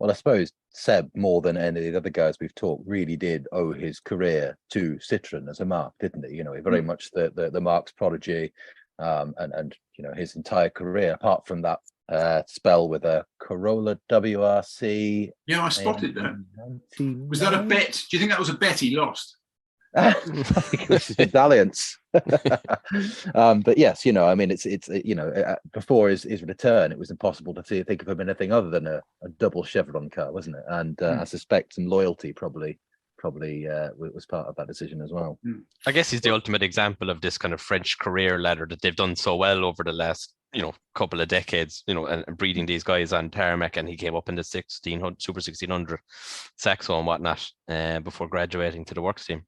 Well, I suppose Seb, more than any of the other guys we've talked, really did owe his career to Citroën as a marque, didn't he? You know, very much the marque's prodigy, and you know, his entire career, apart from that spell with a Corolla WRC. Yeah, I spotted that. Was that a bet? Do you think that was a bet he lost? I think it was his medallions. But yes, you know, I mean, it's you know, before his return, it was impossible to think of him anything other than a double chevron car, wasn't it? And I suspect some loyalty probably was part of that decision as well. I guess he's the ultimate example of this kind of French career ladder that they've done so well over the last, you know, couple of decades, you know, and breeding these guys on tarmac, and he came up in the Super 1600 Saxo and whatnot before graduating to the works team.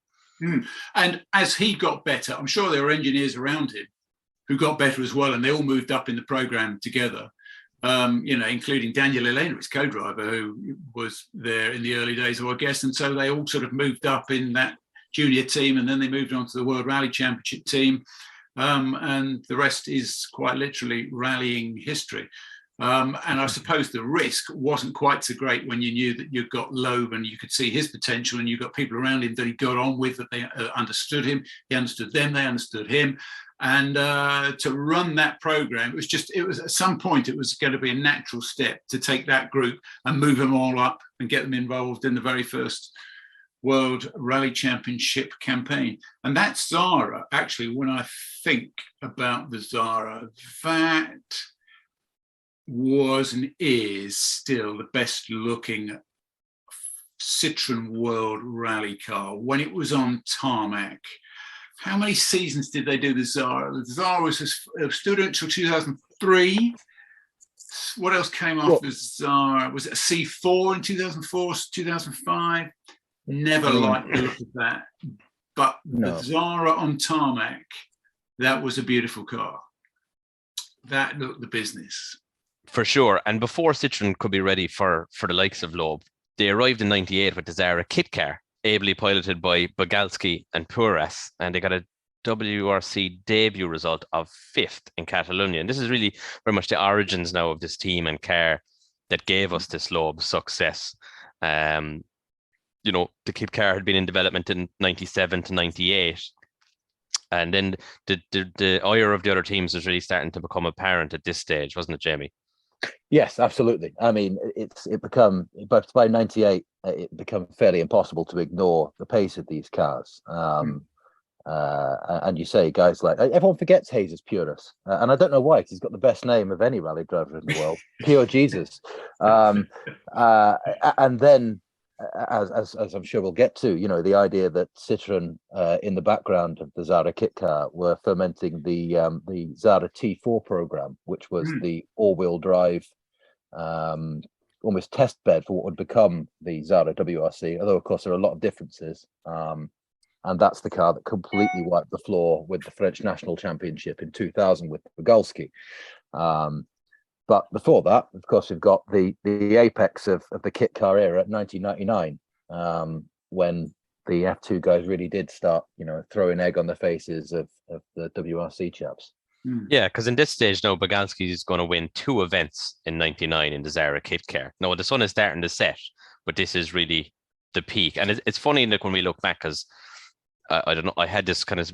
And as he got better, I'm sure there were engineers around him who got better as well, and they all moved up in the program together, you know, including Daniel Elena, his co-driver, who was there in the early days of our guest. And so they all sort of moved up in that junior team, and then they moved on to the World Rally Championship team. And the rest is quite literally rallying history. And I suppose the risk wasn't quite so great when you knew that you'd got Loeb and you could see his potential, and you got people around him that he got on with, that they understood him, he understood them, they understood him. And to run that program, it was at some point, it was going to be a natural step to take that group and move them all up and get them involved in the very first World Rally Championship campaign. And that Zara, actually, when I think about the Zara, that was and is still the best looking Citroen World Rally car when it was on tarmac. How many seasons did they do the Zara? The Zara was stood until 2003. What else came after the Zara? Was it a C4 in 2004, 2005? Never liked the look of that. But the Zara on tarmac, that was a beautiful car. That looked the business. For sure. And before Citroen could be ready for the likes of Loeb, they arrived in 98 with the Zara kit car, ably piloted by Bogalski and Puras, and they got a WRC debut result of 5th in Catalonia. And this is really very much the origins now of this team and car that gave us this Loeb success. The kit car had been in development in 97 to 98. And then the ire of the other teams was really starting to become apparent at this stage, wasn't it, Jamie? Yes, absolutely. I mean, but by 98, it became fairly impossible to ignore the pace of these cars. And you say guys like, everyone forgets Jesus Puris, and I don't know why, because he's got the best name of any rally driver in the world, Pure Jesus. And then, as I'm sure we'll get to, the idea that Citroen, in the background of the Zara kit car, were fermenting the Zara T4 program, which was the all-wheel drive, almost test bed for what would become the Zara WRC. Although, of course, there are a lot of differences. And that's the car that completely wiped the floor with the French National Championship in 2000 with Bogalski. But before that, of course, we've got the apex of the kit car era at 1999, when the F2 guys really did start, throwing egg on the faces of the WRC chaps. Yeah, because in this stage now, Bogalski is going to win 2 events in 99 in the Zara kit car. Now, the sun is starting to set, but this is really the peak. And it's funny, Nick, when we look back, because I don't know, I had this kind of,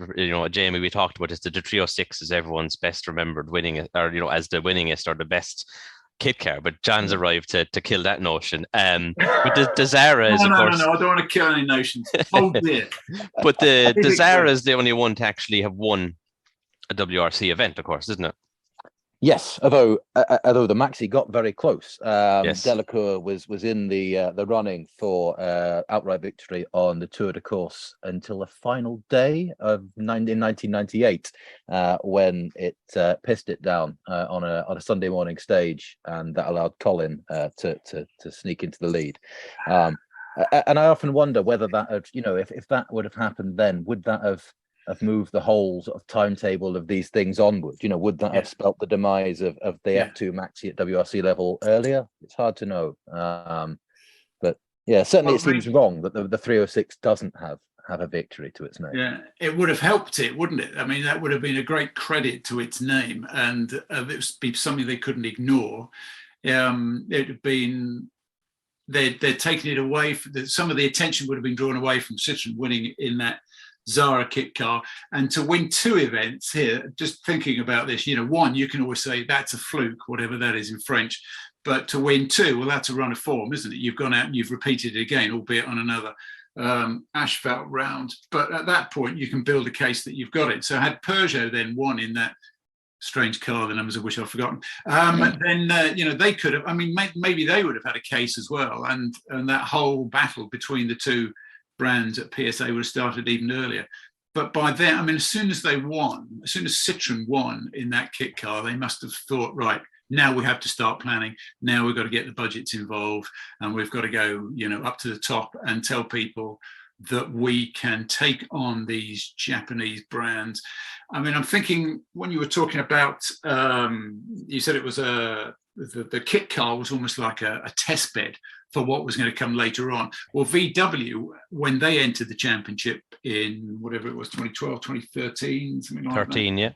Jamie, we talked about this, the 306 is everyone's best remembered winning, or, as the winningest or the best kit car, but Jon's arrived to kill that notion. But the Zara is, of course... No, I don't want to kill any notions. Oh, dear. But the Zara is the only one to actually have won a WRC event, of course, isn't it? Yes, although the Maxi got very close. Yes. Delacour was in the running for outright victory on the Tour de Corse until the final day of 1998, when it pissed it down on a Sunday morning stage, and that allowed Colin to sneak into the lead. And I often wonder whether that had, if that would have happened then, would that have moved the whole sort of timetable of these things onward? Would that have spelt the demise of the F2 Maxi at WRC level earlier? It's hard to know. But yeah, certainly it seems wrong that the 306 doesn't have a victory to its name. Yeah, it would have helped it, wouldn't it? I mean, that would have been a great credit to its name, and it would be something they couldn't ignore. It would have been, they'd taken it away, some of the attention would have been drawn away from Citroen winning in that Zara kit car, and to win 2 events here, just thinking about this, one, you can always say that's a fluke, whatever that is in French, but to win 2, well, that's a run of form, isn't it? You've gone out and you've repeated it again, albeit on another asphalt round. But at that point, you can build a case that you've got it. So had Peugeot then won in that strange car, the numbers of which I've forgotten, then they could have, maybe they would have had a case as well, and that whole battle between the 2 brands at PSA would have started even earlier. But by then, as soon as Citroen won in that kit car, they must have thought, right, now we have to start planning. Now we've got to get the budgets involved, and we've got to go, up to the top and tell people that we can take on these Japanese brands. I'm thinking when you were talking about, you said it was the kit car was almost like a test bed for what was going to come later on. Well, VW, when they entered the championship in whatever it was, 2012, 2013, something like 13, that. yeah.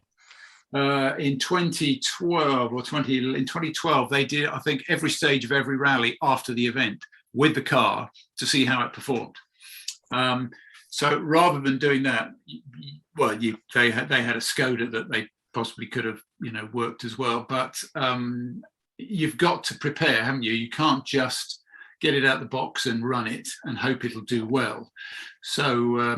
in 2012 in 2012, they did, I think, every stage of every rally after the event with the car to see how it performed. So rather than doing that, they had a Skoda that they possibly could have, worked as well. But you've got to prepare, haven't you? You can't just get it out the box and run it and hope it'll do well. So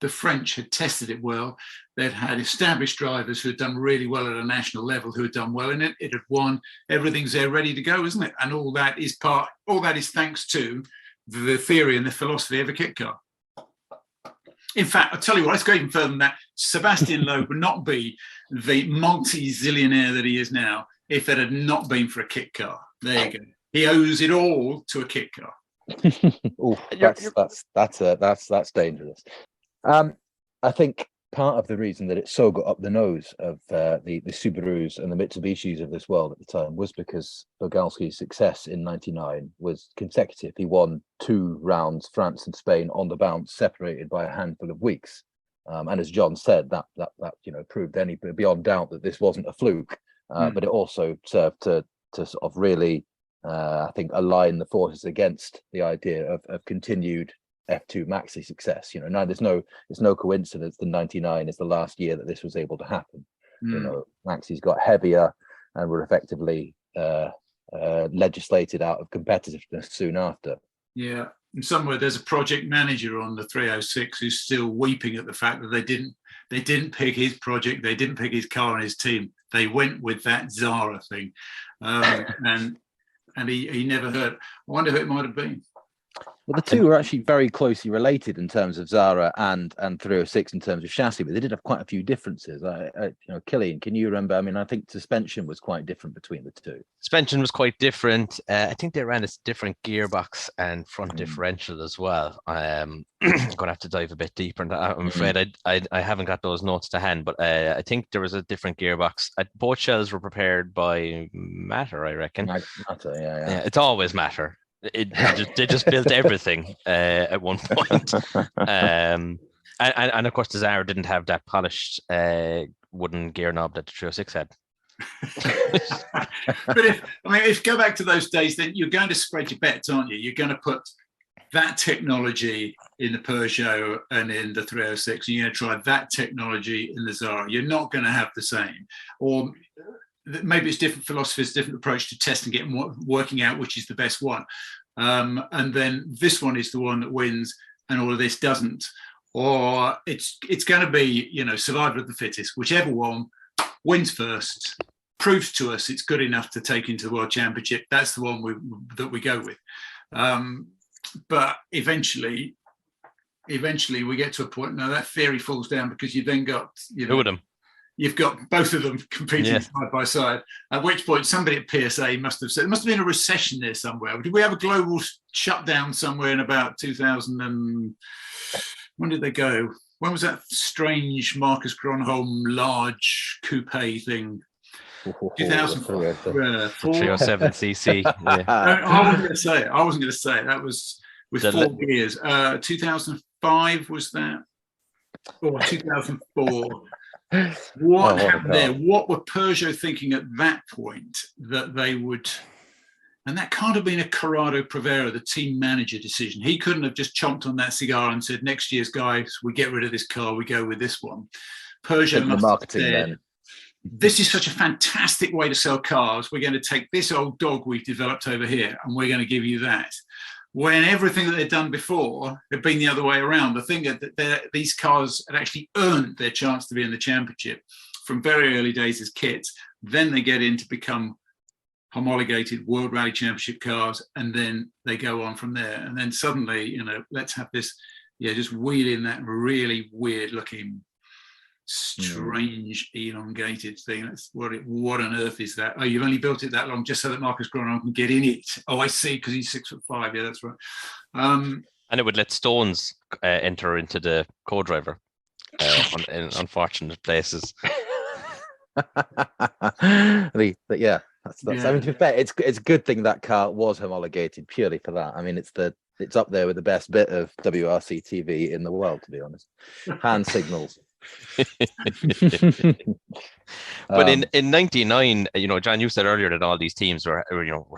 the French had tested it well. They'd had established drivers who had done really well at a national level, who had done well in it. It had won. Everything's there ready to go, isn't it? And all that is thanks to the theory and the philosophy of a kit car. In fact, I'll tell you what, let's go even further than that. Sebastian Loeb would not be the multi-zillionaire that he is now if it had not been for a kit car. There you go. He owes it all to a kit car. Ooh, that's dangerous. I think part of the reason that it so got up the nose of the Subarus and the Mitsubishis of this world at the time was because Bogalski's success in '99 was consecutive. He won 2 rounds, France and Spain, on the bounce, separated by a handful of weeks. And as John said, that proved beyond doubt that this wasn't a fluke. But it also served to sort of really, I think, align the forces against the idea of continued F2 maxi success. Now it's no coincidence that '99 is the last year that this was able to happen. Maxis got heavier and were effectively legislated out of competitiveness soon after. Yeah, and somewhere there's a project manager on the 306 who's still weeping at the fact that they didn't pick his project, they didn't pick his car and his team. They went with that Zara thing, and he never heard. I wonder who it might have been. Well, the two were actually very closely related in terms of Zara and 306 in terms of chassis, but they did have quite a few differences. Killian, can you remember? I mean, I think suspension was quite different between the two. Suspension was quite different. I think they ran a different gearbox and front differential as well. I'm going to have to dive a bit deeper into that. I'm afraid I haven't got those notes to hand, but I think there was a different gearbox. Both shells were prepared by Matter, I reckon. Matter, yeah. It's always Matter. They just built everything at one point, and of course the Zara didn't have that polished wooden gear knob that the 306 had. But if you go back to those days, then you're going to spread your bets, aren't you? You're going to put that technology in the Peugeot and in the 306, and you're going to try that technology in the Zara. You're not going to have the same, or maybe it's different philosophies, different approach to test and working out which is the best one. And then this one is the one that wins and all of this doesn't. Or it's going to be, survival of the fittest. Whichever one wins first, proves to us it's good enough to take into the World Championship. That's the one that we go with. But eventually we get to a point, now that theory falls down because you've then got, Two of them. You've got both of them competing side by side, at which point somebody at PSA must have said, there must have been a recession there somewhere. Did we have a global shutdown somewhere in about 2000 and when did they go? When was that strange Marcus Gronholm large coupe thing? 2004. 307cc. Yeah. I wasn't going to say it. That was with 4 gears. 2005 was that? Or 2004. What happened there? What were Peugeot thinking at that point that they would? And that can't have been a Corrado Provera, the team manager, decision. He couldn't have just chomped on that cigar and said, "Next year's guys, we get rid of this car, we go with this one." Peugeot must have said, "This is such a fantastic way to sell cars. We're going to take this old dog we've developed over here, and we're going to give you that." When everything that they'd done before had been the other way around. The thing that these cars had actually earned their chance to be in the championship from very early days as kits. Then they get in to become homologated World Rally Championship cars, and then they go on from there. And then suddenly, let's have this, just wheel in that really weird looking, strange, elongated thing. That's what on earth is that? Oh, you've only built it that long just so that Marcus Gronholm can get in it. Oh, I see, because he's 6'5". Yeah, that's right. And it would let Stones enter into the co-driver in unfortunate places. But yeah, that's. I mean, to be fair, it's a good thing that car was homologated purely for that. I mean, it's up there with the best bit of WRC TV in the world, to be honest. Hand signals But in '99, John, you said earlier that all these teams were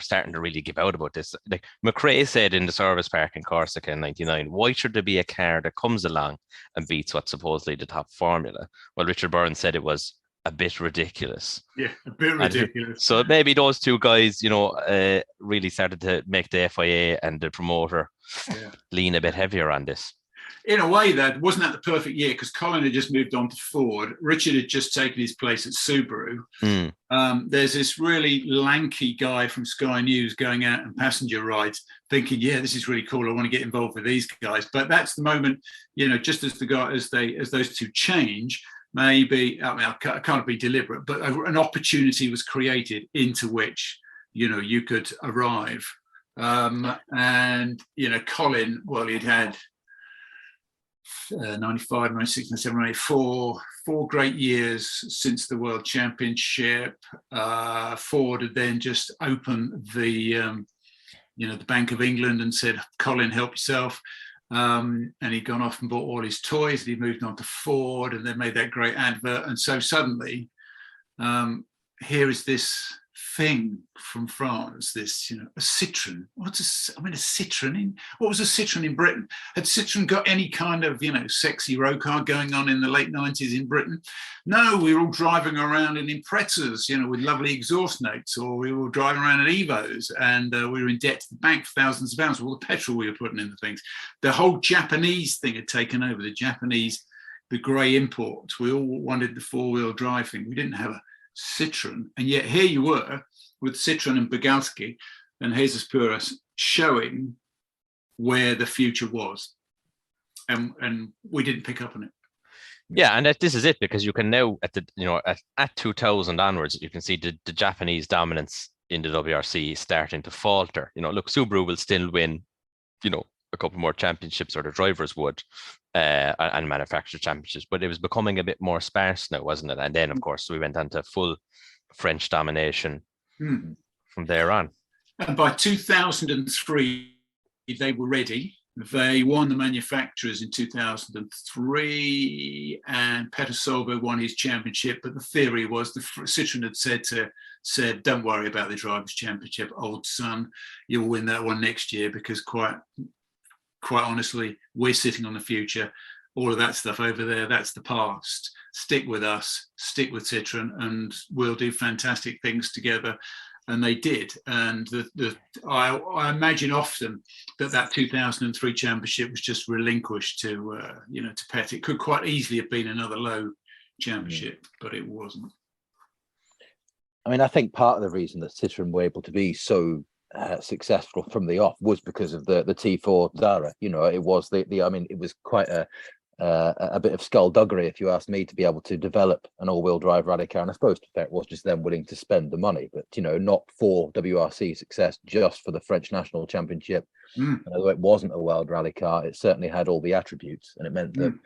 starting to really give out about this. Like McRae said in the service park in Corsica in '99, why should there be a car that comes along and beats what's supposedly the top formula? Well, Richard Burns said it was a bit ridiculous. Yeah, a bit ridiculous. So maybe those two guys, really started to make the FIA and the promoter lean a bit heavier on this. In a way, that wasn't the perfect year because Colin had just moved on to Ford. Richard had just taken his place at Subaru. There's this really lanky guy from Sky News going out on passenger rides thinking, yeah, this is really cool. I want to get involved with these guys. But that's the moment, just as those two change, maybe, I can't be deliberate, but an opportunity was created into which, you could arrive. And, Colin, well, he'd had 95, 96, 97, 94, 4 great years since the World Championship. Ford had then just opened the Bank of England and said, Colin, help yourself. And he'd gone off and bought all his toys. He moved on to Ford and then made that great advert. And so suddenly, here is this thing from France, this, a Citroen. A Citroen. What was a Citroen in Britain? Had Citroen got any kind of, sexy road car going on in the late 90s in Britain? No, we were all driving around in Imprezas, with lovely exhaust notes, or we were driving around in Evos, and we were in debt to the bank for thousands of pounds for all the petrol we were putting in the things. The whole Japanese thing had taken over, the grey imports. We all wanted the 4-wheel drive thing. We didn't have a Citroen, and yet here you were with Citroen and Bogalski and Jesus Puras showing where the future was, and we didn't pick up on it. Yeah, and this is it, because you can now at 2000 onwards, you can see the Japanese dominance in the WRC starting to falter. Look, Subaru will still win, a couple more championships, or the drivers would, and manufacturer championships, but it was becoming a bit more sparse now, wasn't it? And then, of course, we went on to full French domination from there on. And by 2003, they were ready. They won the manufacturers in 2003, and Petersolvo won his championship. But the theory was the Citroen had said, don't worry about the drivers' championship, old son. You'll win that one next year, because quite honestly, we're sitting on the future. All of that stuff over there, that's the past. Stick with us, stick with Citroen, and we'll do fantastic things together. And they did. And I imagine often that 2003 championship was just relinquished to Pet. It could quite easily have been another low championship, but it wasn't. I mean, I think part of the reason that Citroen were able to be so successful from the off was because of the T4 Zara. It was it was quite a bit of skullduggery, if you ask me, to be able to develop an all-wheel drive rally car. And I suppose it was just them willing to spend the money, but not for WRC success, just for the French National Championship. And although it wasn't a world rally car, it certainly had all the attributes, and it meant that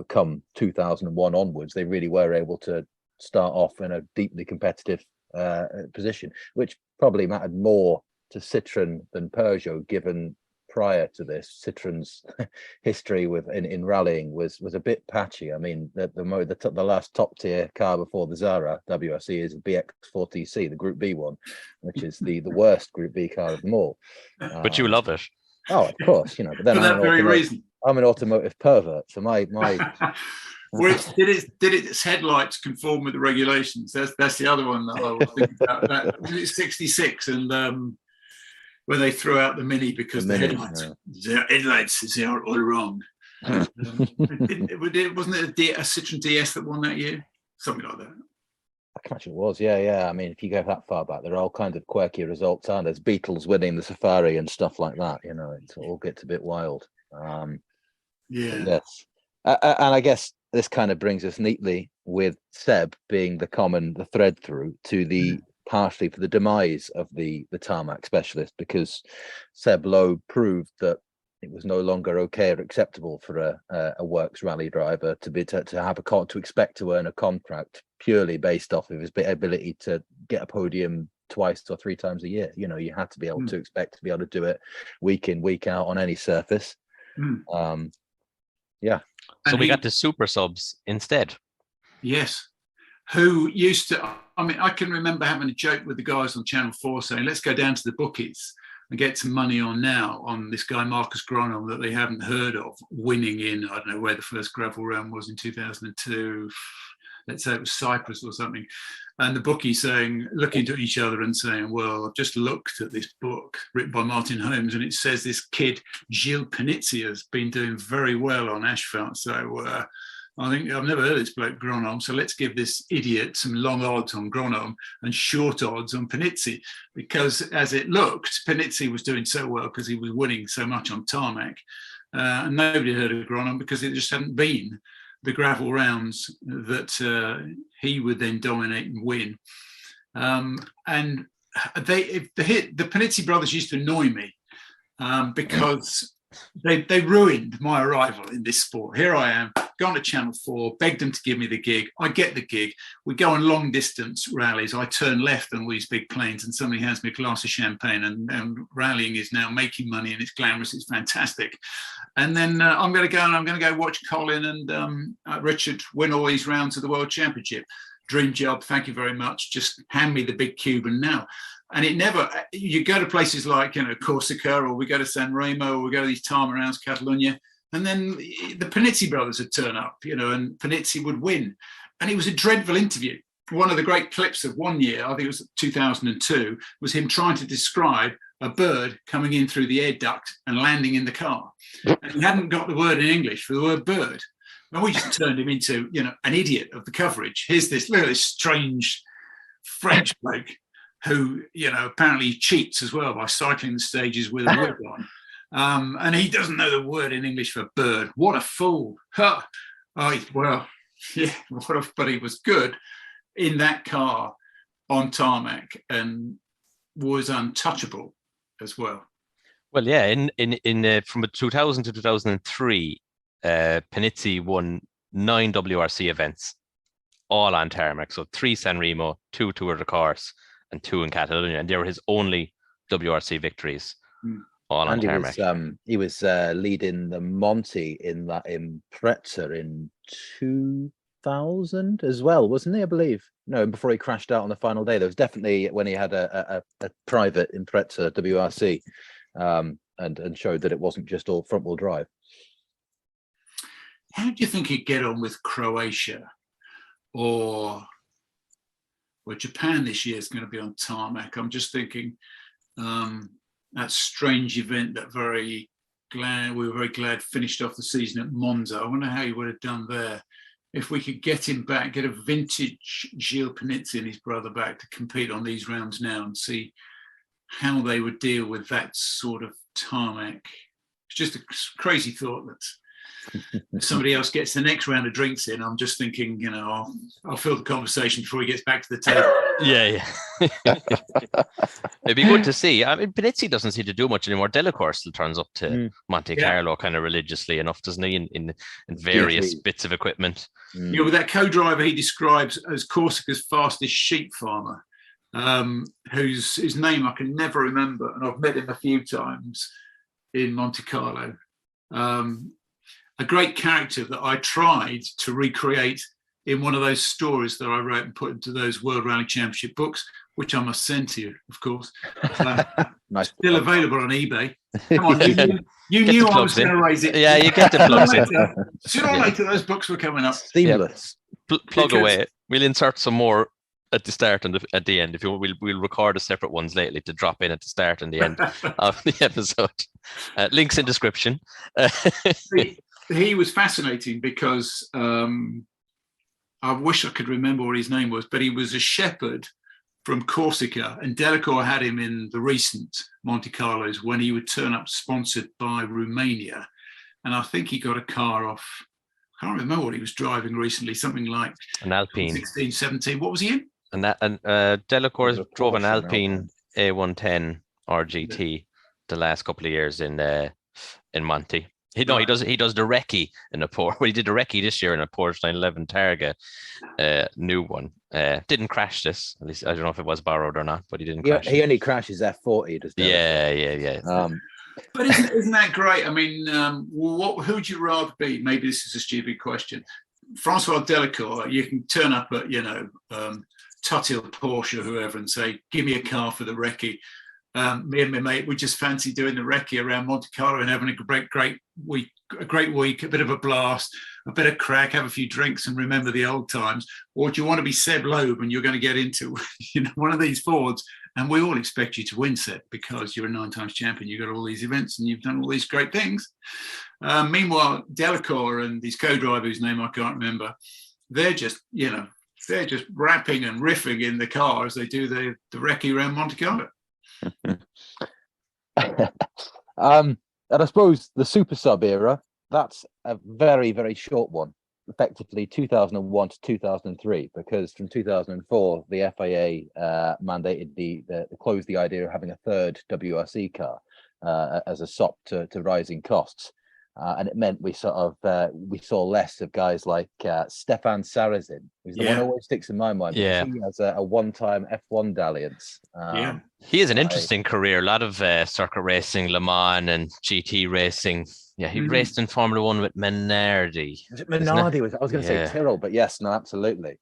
come 2001 onwards, they really were able to start off in a deeply competitive position, which probably mattered more to Citroen than Peugeot, given prior to this, Citroen's history in rallying was a bit patchy. I mean, the last top tier car before the Zara WRC is a BX4TC, the Group B one, which is the worst Group B car of them all. But you love it. Oh, of course, but then for that very reason, I'm an automotive pervert, so my did its headlights conform with the regulations? That's the other one that I was thinking about. That it's 66, and where they threw out the Mini because the headlights are all wrong. Wasn't it a Citroen DS that won that year? Something like that. I can imagine it was, yeah. I mean, if you go that far back, there are all kinds of quirky results, aren't there? There's Beatles winning the Safari and stuff like that. It all gets a bit wild. Yes. And I guess this kind of brings us neatly with Seb being the thread through to the partially for the demise of the Tarmac Specialist, because Seb Lowe proved that it was no longer okay or acceptable for a works rally driver to expect to earn a contract purely based off of his ability to get a podium twice or 3 times a year. You had to be able to expect to be able to do it week in, week out on any surface. Yeah. So And we he- got the super subs instead. Yes. Who used to, I mean, I can remember having a joke with the guys on Channel 4 saying, let's go down to the bookies and get some money on now on this guy, Marcus Gronholm, that they haven't heard of, winning in, I don't know where the first gravel round was in 2002. Let's say it was Cyprus or something. And the bookie saying, looking to each other and saying, well, I've just looked at this book written by Martin Holmes, and it says this kid, Gilles Panizzi, has been doing very well on asphalt. So I think I've never heard of this bloke Gronholm. So let's give this idiot some long odds on Gronholm and short odds on Panizzi, because as it looked, Panizzi was doing so well because he was winning so much on tarmac. And nobody heard of Gronholm because it just hadn't been the gravel rounds that he would then dominate and win. And the Panizzi brothers used to annoy me because they ruined my arrival in this sport. Here I am, gone to Channel 4, begged them to give me the gig. I get the gig. We go on long distance rallies. I turn left on all these big planes and somebody hands me a glass of champagne, and rallying is now making money and it's glamorous. It's fantastic. And then I'm going to go watch Colin and Richard win all these rounds of the World Championship. Dream job. Thank you very much. Just hand me the big Cuban now. And it never, you go to places like, Corsica, or we go to San Remo, or we go to these Tarmac rounds, Catalonia, and then the Panizzi brothers would turn up, and Panizzi would win. And it was a dreadful interview. One of the great clips of one year, I think it was 2002, was him trying to describe a bird coming in through the air duct and landing in the car. And he hadn't got the word in English for the word bird. And we just turned him into, an idiot of the coverage. Here's this, look at this strange French bloke who, apparently cheats as well by cycling the stages with a wig on. And he doesn't know the word in English for bird. What a fool. Huh. But he was good in that car on tarmac and was untouchable as well. Well, yeah, in from 2000 to 2003, Panizzi won 9 WRC events, all on tarmac. So 3 San Remo, 2 Tour de Corse, and 2 in Catalonia, and they were his only WRC victories, all on tarmac. He was leading the Monty in Prezza in 2000 as well, wasn't he? I believe. No, before he crashed out on the final day. There was definitely when he had a private in Prezza WRC, and showed that it wasn't just all front wheel drive. How do you think he'd get on with Croatia or Japan this year is going to be on tarmac? I'm just thinking that strange event that we were very glad finished off the season at Monza. I wonder how he would have done there. If we could get him back, get a vintage Gilles Panizzi and his brother back to compete on these rounds now and see how they would deal with that sort of tarmac. It's just a crazy thought that if somebody else gets the next round of drinks in, I'm just thinking, I'll fill the conversation before he gets back to the table. Yeah. It'd be good to see. I mean, Panizzi doesn't seem to do much anymore. Della Corse still turns up to Monte Carlo kind of religiously enough, doesn't he, in various bits of equipment. With that co-driver he describes as Corsica's fastest sheep farmer, whose name I can never remember, and I've met him a few times in Monte Carlo. A great character that I tried to recreate in one of those stories that I wrote and put into those World Rally Championship books, which I must send to you, of course. Nice. Still available on eBay. Come on, you knew I was going to raise it. Yeah, you get the plugs in. Sooner or later, those books were coming up. Seamless. Plug away. We'll insert some more at the start and at the end. If you want, we'll record a separate ones lately to drop in at the start and the end of the episode. Links in description. He was fascinating because I wish I could remember what his name was, but he was a shepherd from Corsica, and Delacour had him in the recent Monte Carlos when he would turn up sponsored by Romania. And I think he got a car off, I can't remember what he was driving recently, something like an Alpine 16, 17. What was he in? And Delacour drove an Alpine A110 RGT the last couple of years in Monte. He does the recce in a Porsche. Well, he did the recce this year in a Porsche 911 Targa, new one. Didn't crash this. At least I don't know if it was borrowed or not, but he didn't crash. He only crashes F40. Does yeah. But isn't that great? I mean, who would you rather be? Maybe this is a stupid question. Francois Delacour, you can turn up at, Tutil Porsche or whoever and say, give me a car for the recce. Me and my mate, we just fancy doing the recce around Monte Carlo and having a great week, a bit of a blast, a bit of crack, have a few drinks and remember the old times. Or do you want to be Seb Loeb and you're going to get into one of these Fords? And we all expect you to win, Seb, because you're a 9 times champion. You've got all these events and you've done all these great things. Meanwhile, Delacour and his co-driver, whose name I can't remember, they're just rapping and riffing in the car as they do the recce around Monte Carlo. And I suppose the super sub era, that's a very, very short one, effectively 2001 to 2003, because from 2004 the FIA mandated the closed the idea of having a third WRC car as a sop to rising costs, and it meant we saw less of guys like Stefan Sarrazin, who's the one who always sticks in my mind. Yeah, he has a one-time F1 dalliance. He has an interesting career. A lot of circuit racing, Le Mans and GT racing. Yeah, he raced in Formula One with Minardi. Was it Minardi? I was going to say Tyrrell, but yes, no, absolutely.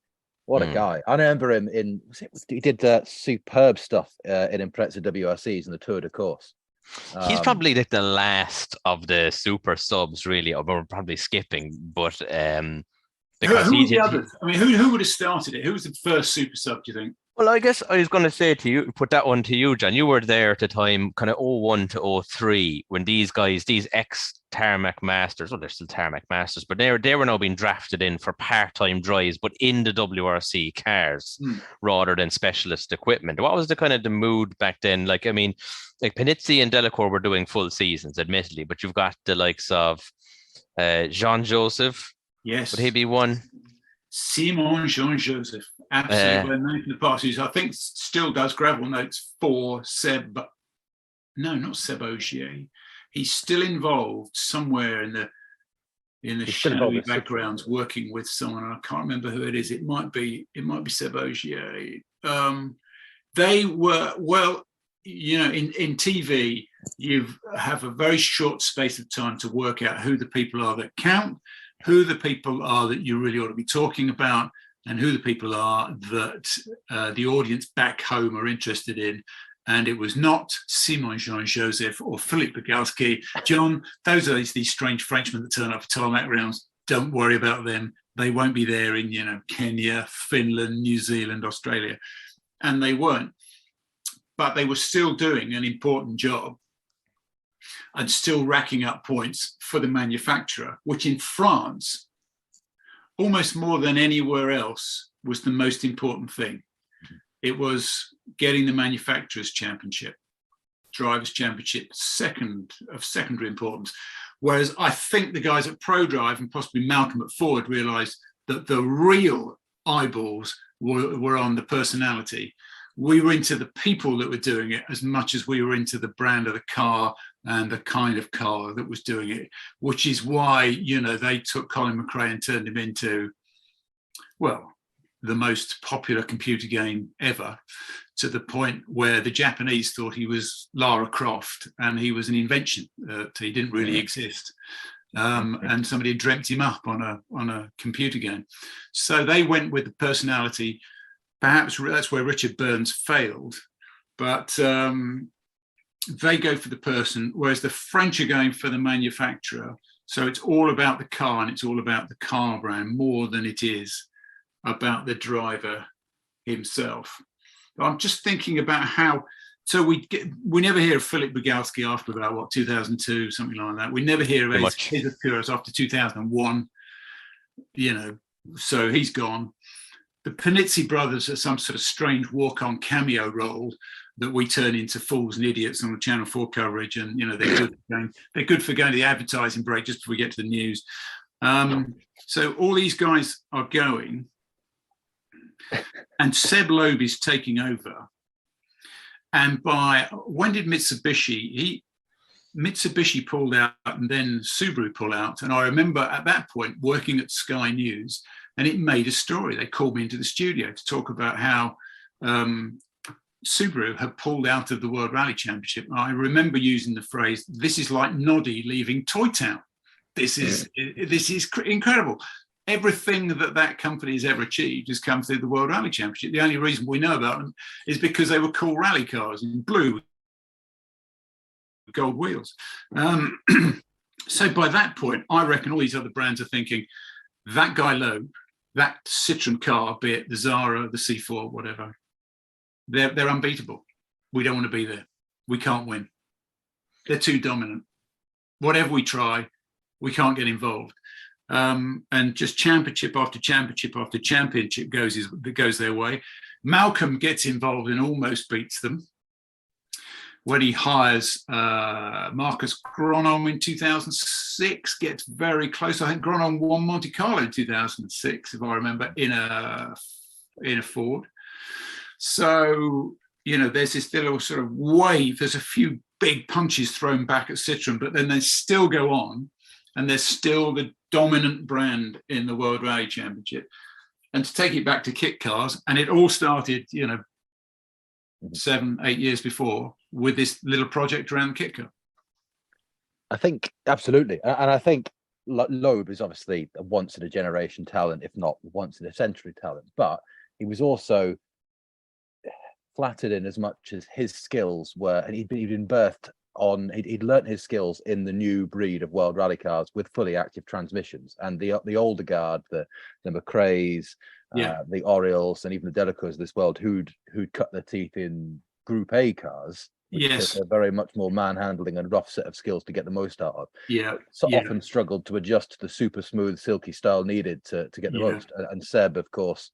What a guy. I remember him he did superb stuff in Impreza WRCs and the Tour de Corse. He's probably like the last of the super subs, really, or we're probably skipping, but because who were the others? I mean, who would have started it? Who was the first super sub, do you think? Well, I guess I was going to say to you, put that one to you, John. You were there at the time, kind of 01 to 03, when these guys, these ex-Tarmac Masters, well, they're still Tarmac Masters, but they were now being drafted in for part-time drives, but in the WRC cars rather than specialist equipment. What was the kind of the mood back then? Like, I mean, like Panizzi and Delacour were doing full seasons, admittedly, but you've got the likes of Jean-Joseph. Yes. Would he be one? Simon Jean-Joseph, absolutely well known in the past. I think still does gravel notes for Seb. No, not Seb Ogier. He's still involved somewhere in the shadowy backgrounds, working with someone. I can't remember who it is. It might be Seb Ogier. They were in TV. You have a very short space of time to work out who the people are that count, who the people are that you really ought to be talking about, and who the people are that the audience back home are interested in. And it was not Simon Jean-Joseph or Philippe Bogalski. John, those are these strange Frenchmen that turn up for tarmac rounds. Don't worry about them. They won't be there in Kenya, Finland, New Zealand, Australia. And they weren't. But they were still doing an important job and still racking up points for the manufacturer, which in France, almost more than anywhere else, was the most important thing. It was getting the manufacturer's championship, driver's championship, of secondary importance. Whereas I think the guys at ProDrive and possibly Malcolm at Ford realised that the real eyeballs were on the personality. We were into the people that were doing it as much as we were into the brand of the car and the kind of car that was doing it, which is why, they took Colin McRae and turned him into, well, the most popular computer game ever, to the point where the Japanese thought he was Lara Croft and he was an invention. He didn't really exist. And somebody had dreamt him up on a computer game. So they went with the personality. Perhaps that's where Richard Burns failed, but they go for the person, whereas the French are going for the manufacturer. So it's all about the car and it's all about the car brand more than it is about the driver himself. I'm just thinking about how. So we never hear of Philip Bogalski after about 2002, something like that. We never hear of his appearance after 2001. So he's gone. The Panizzi brothers are some sort of strange walk-on cameo role that we turn into fools and idiots on the Channel 4 coverage, and they're good for going to the advertising break just before we get to the news. So all these guys are going, and Seb Loeb is taking over. And when did Mitsubishi pulled out and then Subaru pulled out? And I remember at that point working at Sky News, and it made a story. They called me into the studio to talk about how Subaru had pulled out of the World Rally Championship. I remember using the phrase, "This is like Noddy leaving Toy Town." This is incredible. Everything that company has ever achieved has come through the World Rally Championship. The only reason we know about them is because they were cool rally cars in blue, gold wheels. So by that point, I reckon all these other brands are thinking, that guy Loeb, that Citroen car, be it the Zara, the C4, whatever, they're unbeatable. We don't want to be there. We can't win. They're too dominant. Whatever we try, we can't get involved. And just championship after championship after championship goes their way. Malcolm gets involved and almost beats them when he hires Marcus Gronom in 2006, gets very close. I think Gronom won Monte Carlo in 2006, if I remember, in a Ford. So, there's this little sort of wave. There's a few big punches thrown back at Citroen, but then they still go on, and they're still the dominant brand in the World Rally Championship. And to take it back to kit cars, and it all started, 7-8 years before, with this little project around the kit car. I think absolutely, and I think Loeb is obviously a once in a generation talent, if not once in a century talent. But he was also flattered in as much as his skills were, and he'd been birthed on. He'd learnt his skills in the new breed of World Rally cars with fully active transmissions, and the older guard, the McRaes, the Orioles, and even the Delacours of this world, who'd cut their teeth in Group A cars. Yes, a very much more manhandling and rough set of skills to get the most out of. Often struggled to adjust to the super smooth, silky style needed to get the most. And Seb, of course,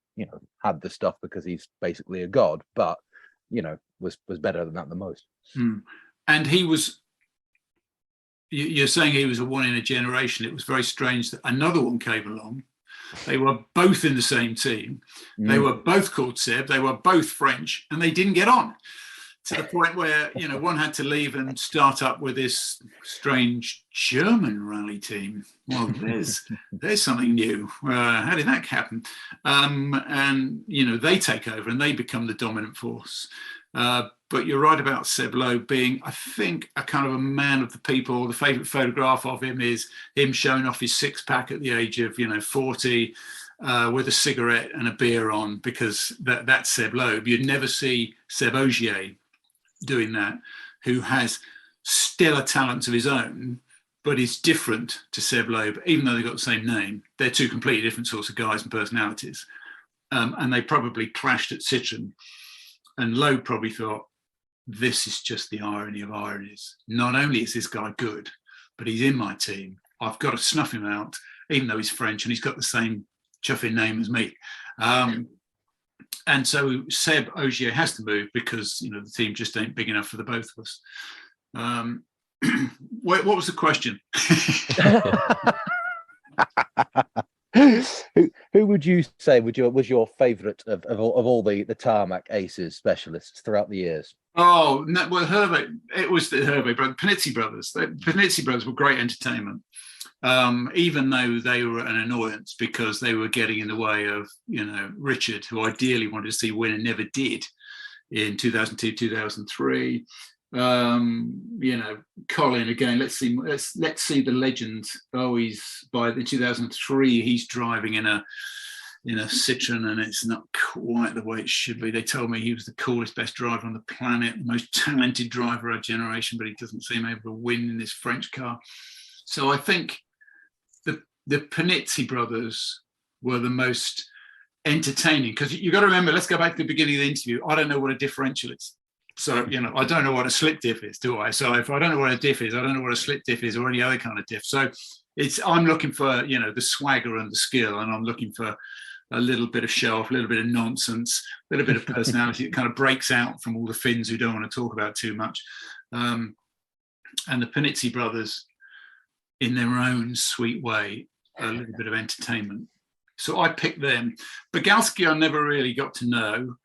had the stuff because he's basically a god, but was better than that the most. And he was. You're saying he was a one in a generation. It was very strange that another one came along. They were both in the same team. They were both called Seb. They were both French, and they didn't get on. To the point where one had to leave and start up with this strange German rally team. Well, there's something new. How did that happen? And they take over and they become the dominant force. But you're right about Seb Loeb being, I think, a kind of a man of the people. The favourite photograph of him is him showing off his six-pack at the age of 40. With a cigarette and a beer on, because that's Seb Loeb. You'd never see Seb Ogier doing that, who has stellar talents of his own, but is different to Seb Loeb, even though they've got the same name. They're two completely different sorts of guys and personalities. And they probably clashed at Citroen. And Loeb probably thought, this is just the irony of ironies. Not only is this guy good, but he's in my team. I've got to snuff him out, even though he's French and he's got the same chuffing name as me. And so Seb Ogier has to move because the team just ain't big enough for the both of us. What was the question? Who would you say was your favourite of all the Tarmac aces specialists throughout the years? Oh, no, well, Hervé. It was the Hervé brothers, Panizzi brothers. The Panizzi brothers were great entertainment. Even though they were an annoyance because they were getting in the way of, Richard, who ideally wanted to see win and never did in 2002, 2003. Colin again. Let's see the legend. Oh, he's by the 2003. He's driving in a Citroen, and it's not quite the way it should be. They told me he was the coolest, best driver on the planet, the most talented driver of our generation, but he doesn't seem able to win in this French car. So I think the Panizzi brothers were the most entertaining, because you've got to remember, let's go back to the beginning of the interview. I don't know what a differential is. So, I don't know what a slip diff is, do I? So if I don't know what a diff is, I don't know what a slip diff is or any other kind of diff. So I'm looking for, the swagger and the skill, and I'm looking for a little bit of show off, a little bit of nonsense, a little bit of personality that kind of breaks out from all the Finns who don't want to talk about too much. And the Panizzi brothers, in their own sweet way, a little bit of entertainment. So I picked them. Bagalski I never really got to know.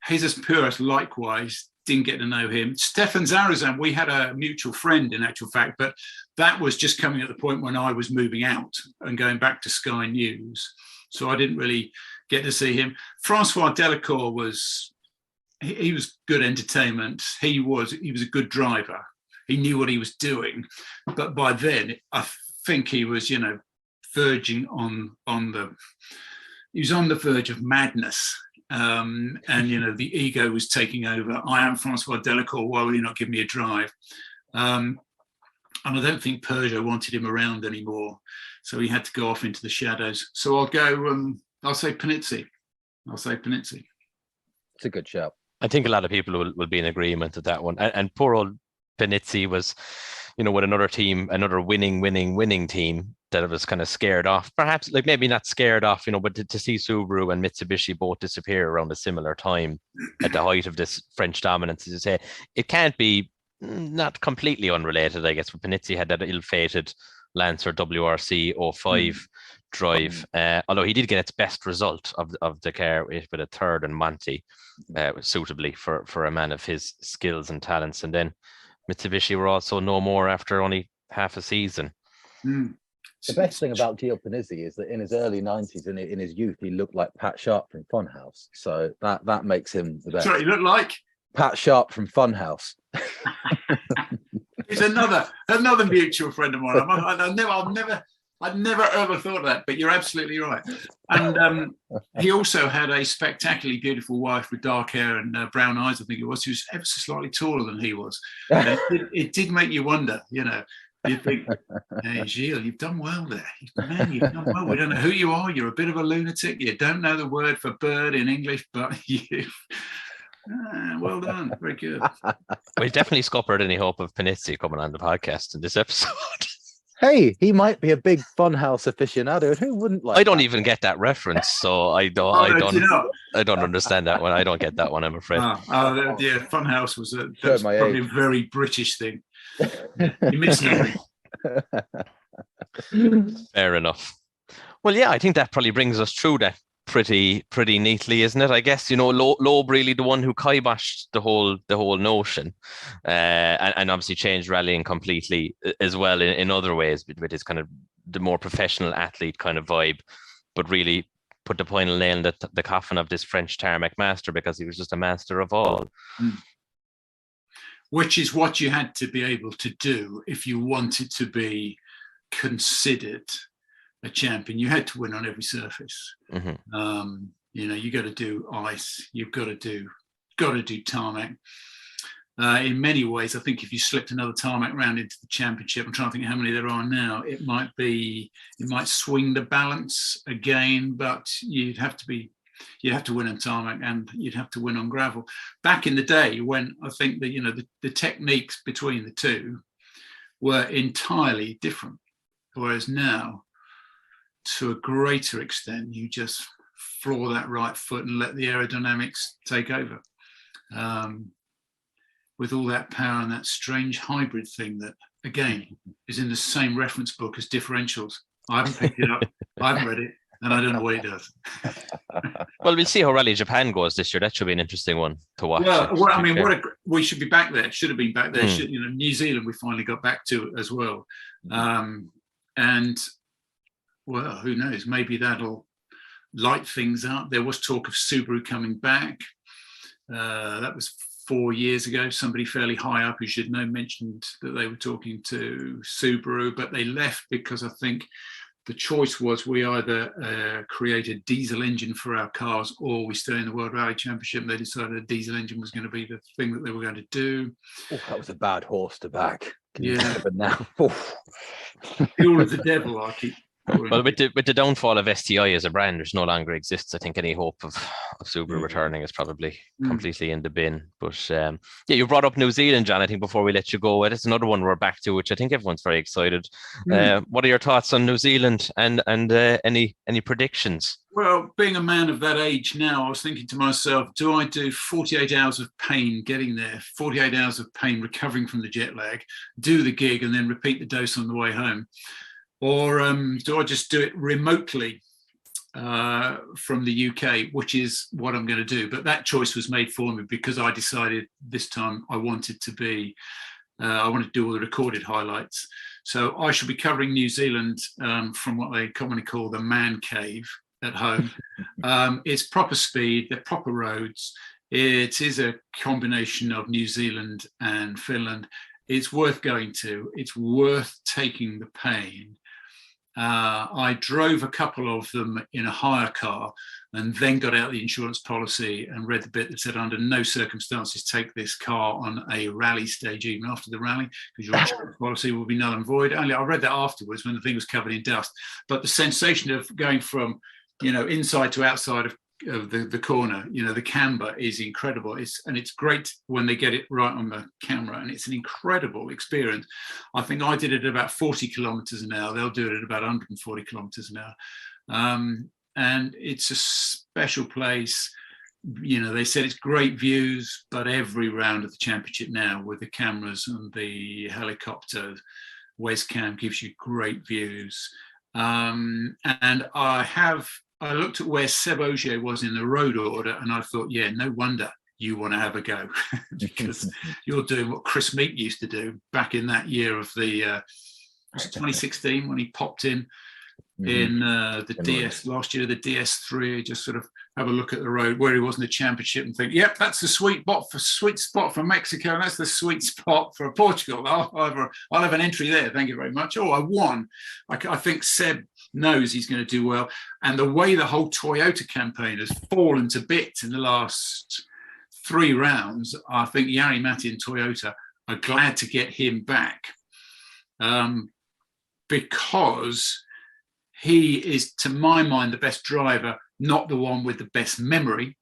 Jesus Puras, likewise, didn't get to know him. Stefan Zarazan, we had a mutual friend in actual fact, but that was just coming at the point when I was moving out and going back to Sky News. So I didn't really get to see him. Francois Delacour was he was good entertainment. He was a good driver. He knew what he was doing, but by then I think he was, verging on the verge of madness. And the ego was taking over. I am Francois Delacour. Why will you not give me a drive? And I don't think Peugeot wanted him around anymore, so he had to go off into the shadows. So I'll go. I'll say Panizzi. It's a good shout. I think a lot of people will be in agreement with that one. And poor old Panizzi was, with another team, another winning team that was kind of scared off. Perhaps, like, maybe not scared off, but to see Subaru and Mitsubishi both disappear around a similar time at the height of this French dominance, as you say, it can't be not completely unrelated, I guess. But Panizzi had that ill-fated Lancer WRC 05 drive, although he did get its best result of the car with a third in Monte, suitably for a man of his skills and talents. And then Mitsubishi were also no more after only half a season. The best thing about Gio Panizzi is that in his early 90s, in his youth, he looked like Pat Sharp from Funhouse. So that makes him the best. Sorry, he looked like Pat Sharp from Funhouse. He's another mutual friend of mine. I'd never ever thought of that, but you're absolutely right. And he also had a spectacularly beautiful wife with dark hair and brown eyes, I think it was. She was ever so slightly taller than he was. It did make you wonder, You think, hey, Gilles, you've done well there. Man, you've done well. We don't know who you are. You're a bit of a lunatic. You don't know the word for bird in English, but you... well done. Very good. We definitely scuppered any hope of Panizzi coming on the podcast in this episode. Hey, he might be a big Funhouse aficionado. Who wouldn't like? I don't even get that reference, so I don't understand that one. I don't get that one, I'm afraid. Yeah, Funhouse was probably a very British thing. You missed nothing. Fair enough. Well, yeah, I think that probably brings us through that pretty neatly, isn't it? I guess, Loeb really the one who kiboshed the whole notion, and obviously changed rallying completely as well in other ways with his kind of the more professional athlete kind of vibe, but really put the final nail in the coffin of this French tarmac master, because he was just a master of all. Which is what you had to be able to do if you wanted to be considered a champion. You had to win on every surface. You got to do ice. You've got to do tarmac. In many ways, I think if you slipped another tarmac round into the championship, I'm trying to think how many there are now. It might swing the balance again, but you'd have to win on tarmac and you'd have to win on gravel. Back in the day, when I think that the techniques between the two were entirely different, whereas now, to a greater extent, you just floor that right foot and let the aerodynamics take over. With all that power and that strange hybrid thing that, again, is in the same reference book as differentials. I haven't picked it up, I haven't read it, and I don't know what it does. Well, we'll see how Rally Japan goes this year. That should be an interesting one to watch. We should be back there. Should have been back there. New Zealand, we finally got back to as well. And, well, who knows? Maybe that'll light things up. There was talk of Subaru coming back. That was 4 years ago. Somebody fairly high up who should know mentioned that they were talking to Subaru, but they left because I think the choice was we either create a diesel engine for our cars or we stay in the World Rally Championship. They decided a diesel engine was going to be the thing that they were going to do. Oh, that was a bad horse to back. Can you think of it now? All of the devil, I keep. Well, with the downfall of STI as a brand, which no longer exists, I think any hope of Subaru returning is probably completely in the bin. But you brought up New Zealand, John. I think before we let you go, it's another one we're back to, which I think everyone's very excited. What are your thoughts on New Zealand and any predictions? Well, being a man of that age now, I was thinking to myself, do I do 48 hours of pain getting there, 48 hours of pain recovering from the jet lag, do the gig and then repeat the dose on the way home? Or do I just do it remotely from the UK, which is what I'm going to do? But that choice was made for me because I decided this time I wanted to do all the recorded highlights. So I shall be covering New Zealand from what they commonly call the man cave at home. It's proper speed, they're proper roads. It is a combination of New Zealand and Finland. It's worth going to. It's worth taking the pain. I drove a couple of them in a hire car and then got out the insurance policy and read the bit that said under no circumstances take this car on a rally stage even after the rally, because your insurance policy will be null and void. Only I read that afterwards when the thing was covered in dust. But the sensation of going from, inside to outside of the corner, the camber is incredible. It's great when they get it right on the camera, and it's an incredible experience. I think I did it at about 40 kilometers an hour. They'll do it at about 140 kilometers an hour. And it's a special place. They said it's great views, but every round of the championship now with the cameras and the helicopter Wescam gives you great views. And I looked at where Seb Ogier was in the road order, and I thought, yeah, no wonder you want to have a go, because you're doing what Chris Meek used to do back in that year of the 2016 when he popped in the DS last year, the DS3, just sort of have a look at the road where he was in the championship and think, yep, that's the sweet spot for Mexico, and that's the sweet spot for Portugal. I'll have an entry there. Thank you very much. Oh, I won. I think Seb knows he's going to do well. And the way the whole Toyota campaign has fallen to bits in the last 3 rounds, I think Jari Matti and Toyota are glad to get him back, because he is, to my mind, the best driver, not the one with the best memory,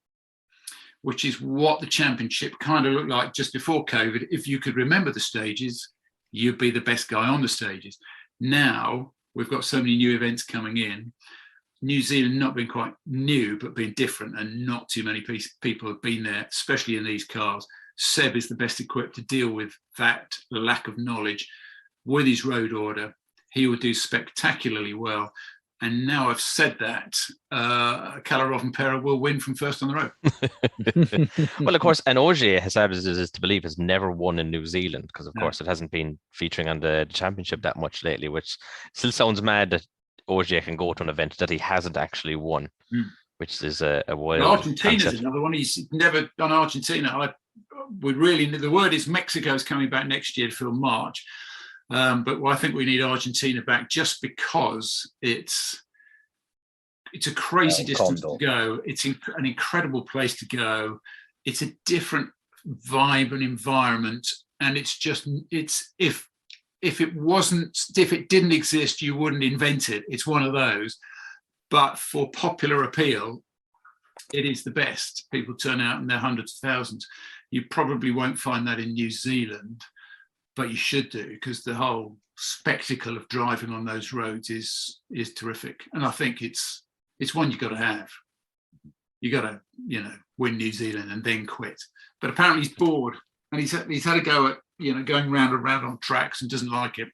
which is what the championship kind of looked like just before COVID. If you could remember the stages, you'd be the best guy on the stages. Now, we've got so many new events coming in. New Zealand not being quite new, but being different, and not too many people have been there, especially in these cars. Seb is the best equipped to deal with that lack of knowledge. With his road order, he will do spectacularly well. And now I've said that, Kalarov and Pera will win from first on the road. Well, of course, and Ogier has to believe has never won in New Zealand, because of course it hasn't been featuring on the championship that much lately, which still sounds mad that Ogier can go to an event that he hasn't actually won, which is a wild Argentina's concept. another one. He's never done Argentina. The word is Mexico's coming back next year to film March. But I think we need Argentina back just because it's a crazy distance to go. It's an incredible place to go. It's a different vibe and environment, and if it didn't exist, you wouldn't invent it. It's one of those. But for popular appeal, it is the best. People turn out in their hundreds of thousands. You probably won't find that in New Zealand, but you should do, because the whole spectacle of driving on those roads is terrific. And I think it's one you've got to have. You got to, win New Zealand and then quit. But apparently he's bored, and he's had a go at, going round and round on tracks and doesn't like it.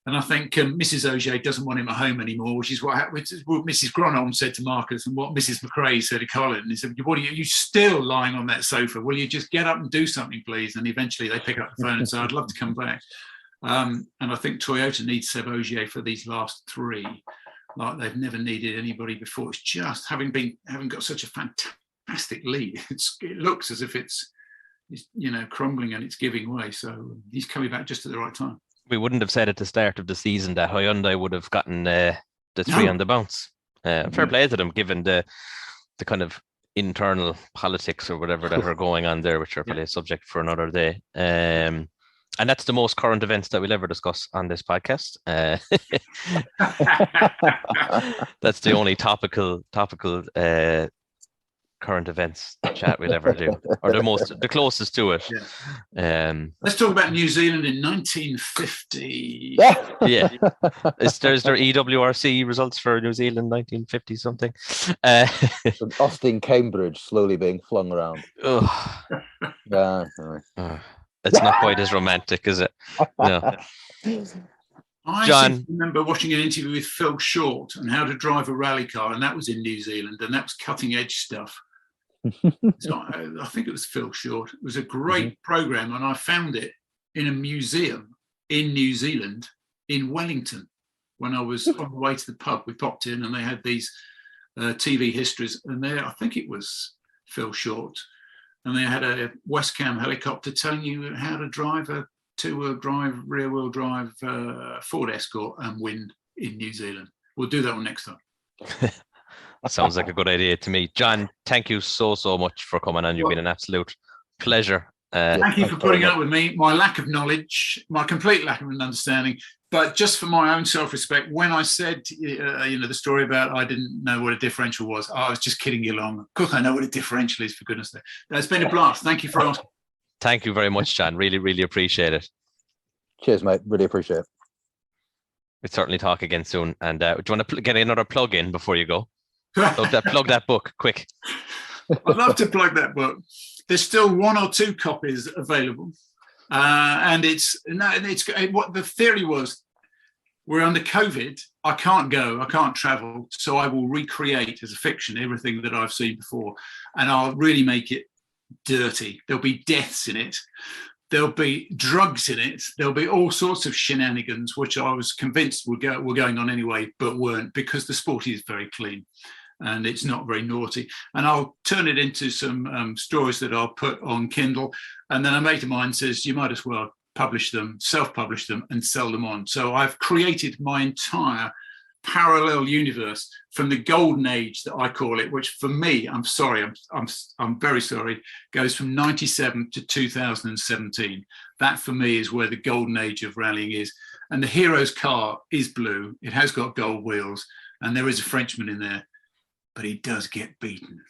And I think Mrs. Ogier doesn't want him at home anymore, which is what Mrs. Gronholm said to Marcus and what Mrs. McRae said to Colin. He said, "What are you still lying on that sofa? Will you just get up and do something, please?" And eventually they pick up the phone and say, "I'd love to come back." And I think Toyota needs Seb Ogier for these last 3, like they've never needed anybody before. It's just having got such a fantastic lead. It looks as if it's crumbling and it's giving way. So he's coming back just at the right time. We wouldn't have said at the start of the season that Hyundai would have gotten the 3 on the bounce. Fair play to them, given the kind of internal politics or whatever that are going on there, which are probably a subject for another day. And that's the most current events that we'll ever discuss on this podcast. That's the only topical current events chat we'll ever do, or the closest to it. Let's talk about New Zealand in 1950. Yeah, is there EWRC results for New Zealand 1950 something? Austin, Cambridge, slowly being flung around. It's not quite as romantic, is it? No. I John, remember watching an interview with Phil Short on how to drive a rally car, and that was in New Zealand, and that was cutting edge stuff. So I think it was Phil Short. It was a great program, and I found it in a museum in New Zealand, in Wellington. When I was on the way to the pub, we popped in, and they had these TV histories, and there, I think it was fell short, and they had a West Cam helicopter telling you how to drive a two-wheel drive, rear-wheel drive Ford Escort and win in New Zealand. We'll do that one next time. That sounds like a good idea to me. Jon, thank you so much for coming on. You've been an absolute pleasure. Thank you for putting up with me, my lack of knowledge, my complete lack of an understanding. But just for my own self-respect, when I said, the story about I didn't know what a differential was, I was just kidding you along. Of course, I know what a differential is, for goodness sake. It's been a blast. Thank you for asking. Thank you very much, Jon. Really, really appreciate it. Cheers, mate. Really appreciate it. We'll certainly talk again soon. And do you want to get another plug in before you go? Plug that book, quick. I'd love to plug that book. There's still 1 or 2 copies available. And what the theory was, we're under COVID. I can't go, I can't travel. So I will recreate as a fiction everything that I've seen before. And I'll really make it dirty. There'll be deaths in it. There'll be drugs in it. There'll be all sorts of shenanigans, which I was convinced were going on anyway, but weren't, because the sport is very clean and it's not very naughty. And I'll turn it into some stories that I'll put on Kindle. And then a mate of mine says, you might as well publish them, self-publish them and sell them on. So I've created my entire parallel universe from the golden age that I call it, which for me, I'm very sorry, goes from 97 to 2017. That for me is where the golden age of rallying is. And the hero's car is blue. It has got gold wheels and there is a Frenchman in there, but he does get beaten.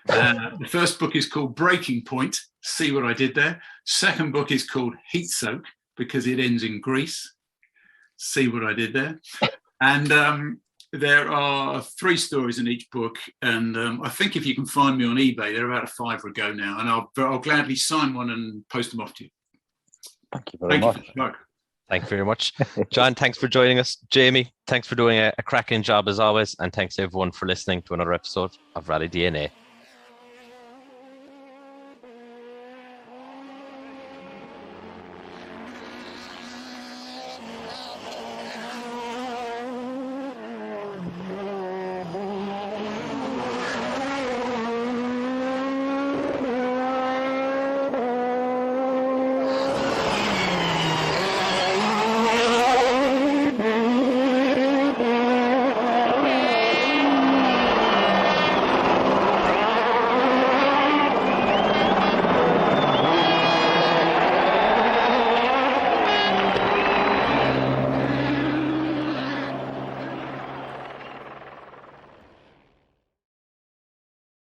The first book is called Breaking Point. See what I did there. Second book is called Heat Soak because it ends in Greece. See what I did there. And there are 3 stories in each book. And I think if you can find me on eBay, they're about a £5 a go now. And I'll gladly sign one and post them off to you. Thank you very much. Thank you very much. Jon, thanks for joining us. Jamie, thanks for doing a cracking job as always. And thanks everyone for listening to another episode of Rally DNA.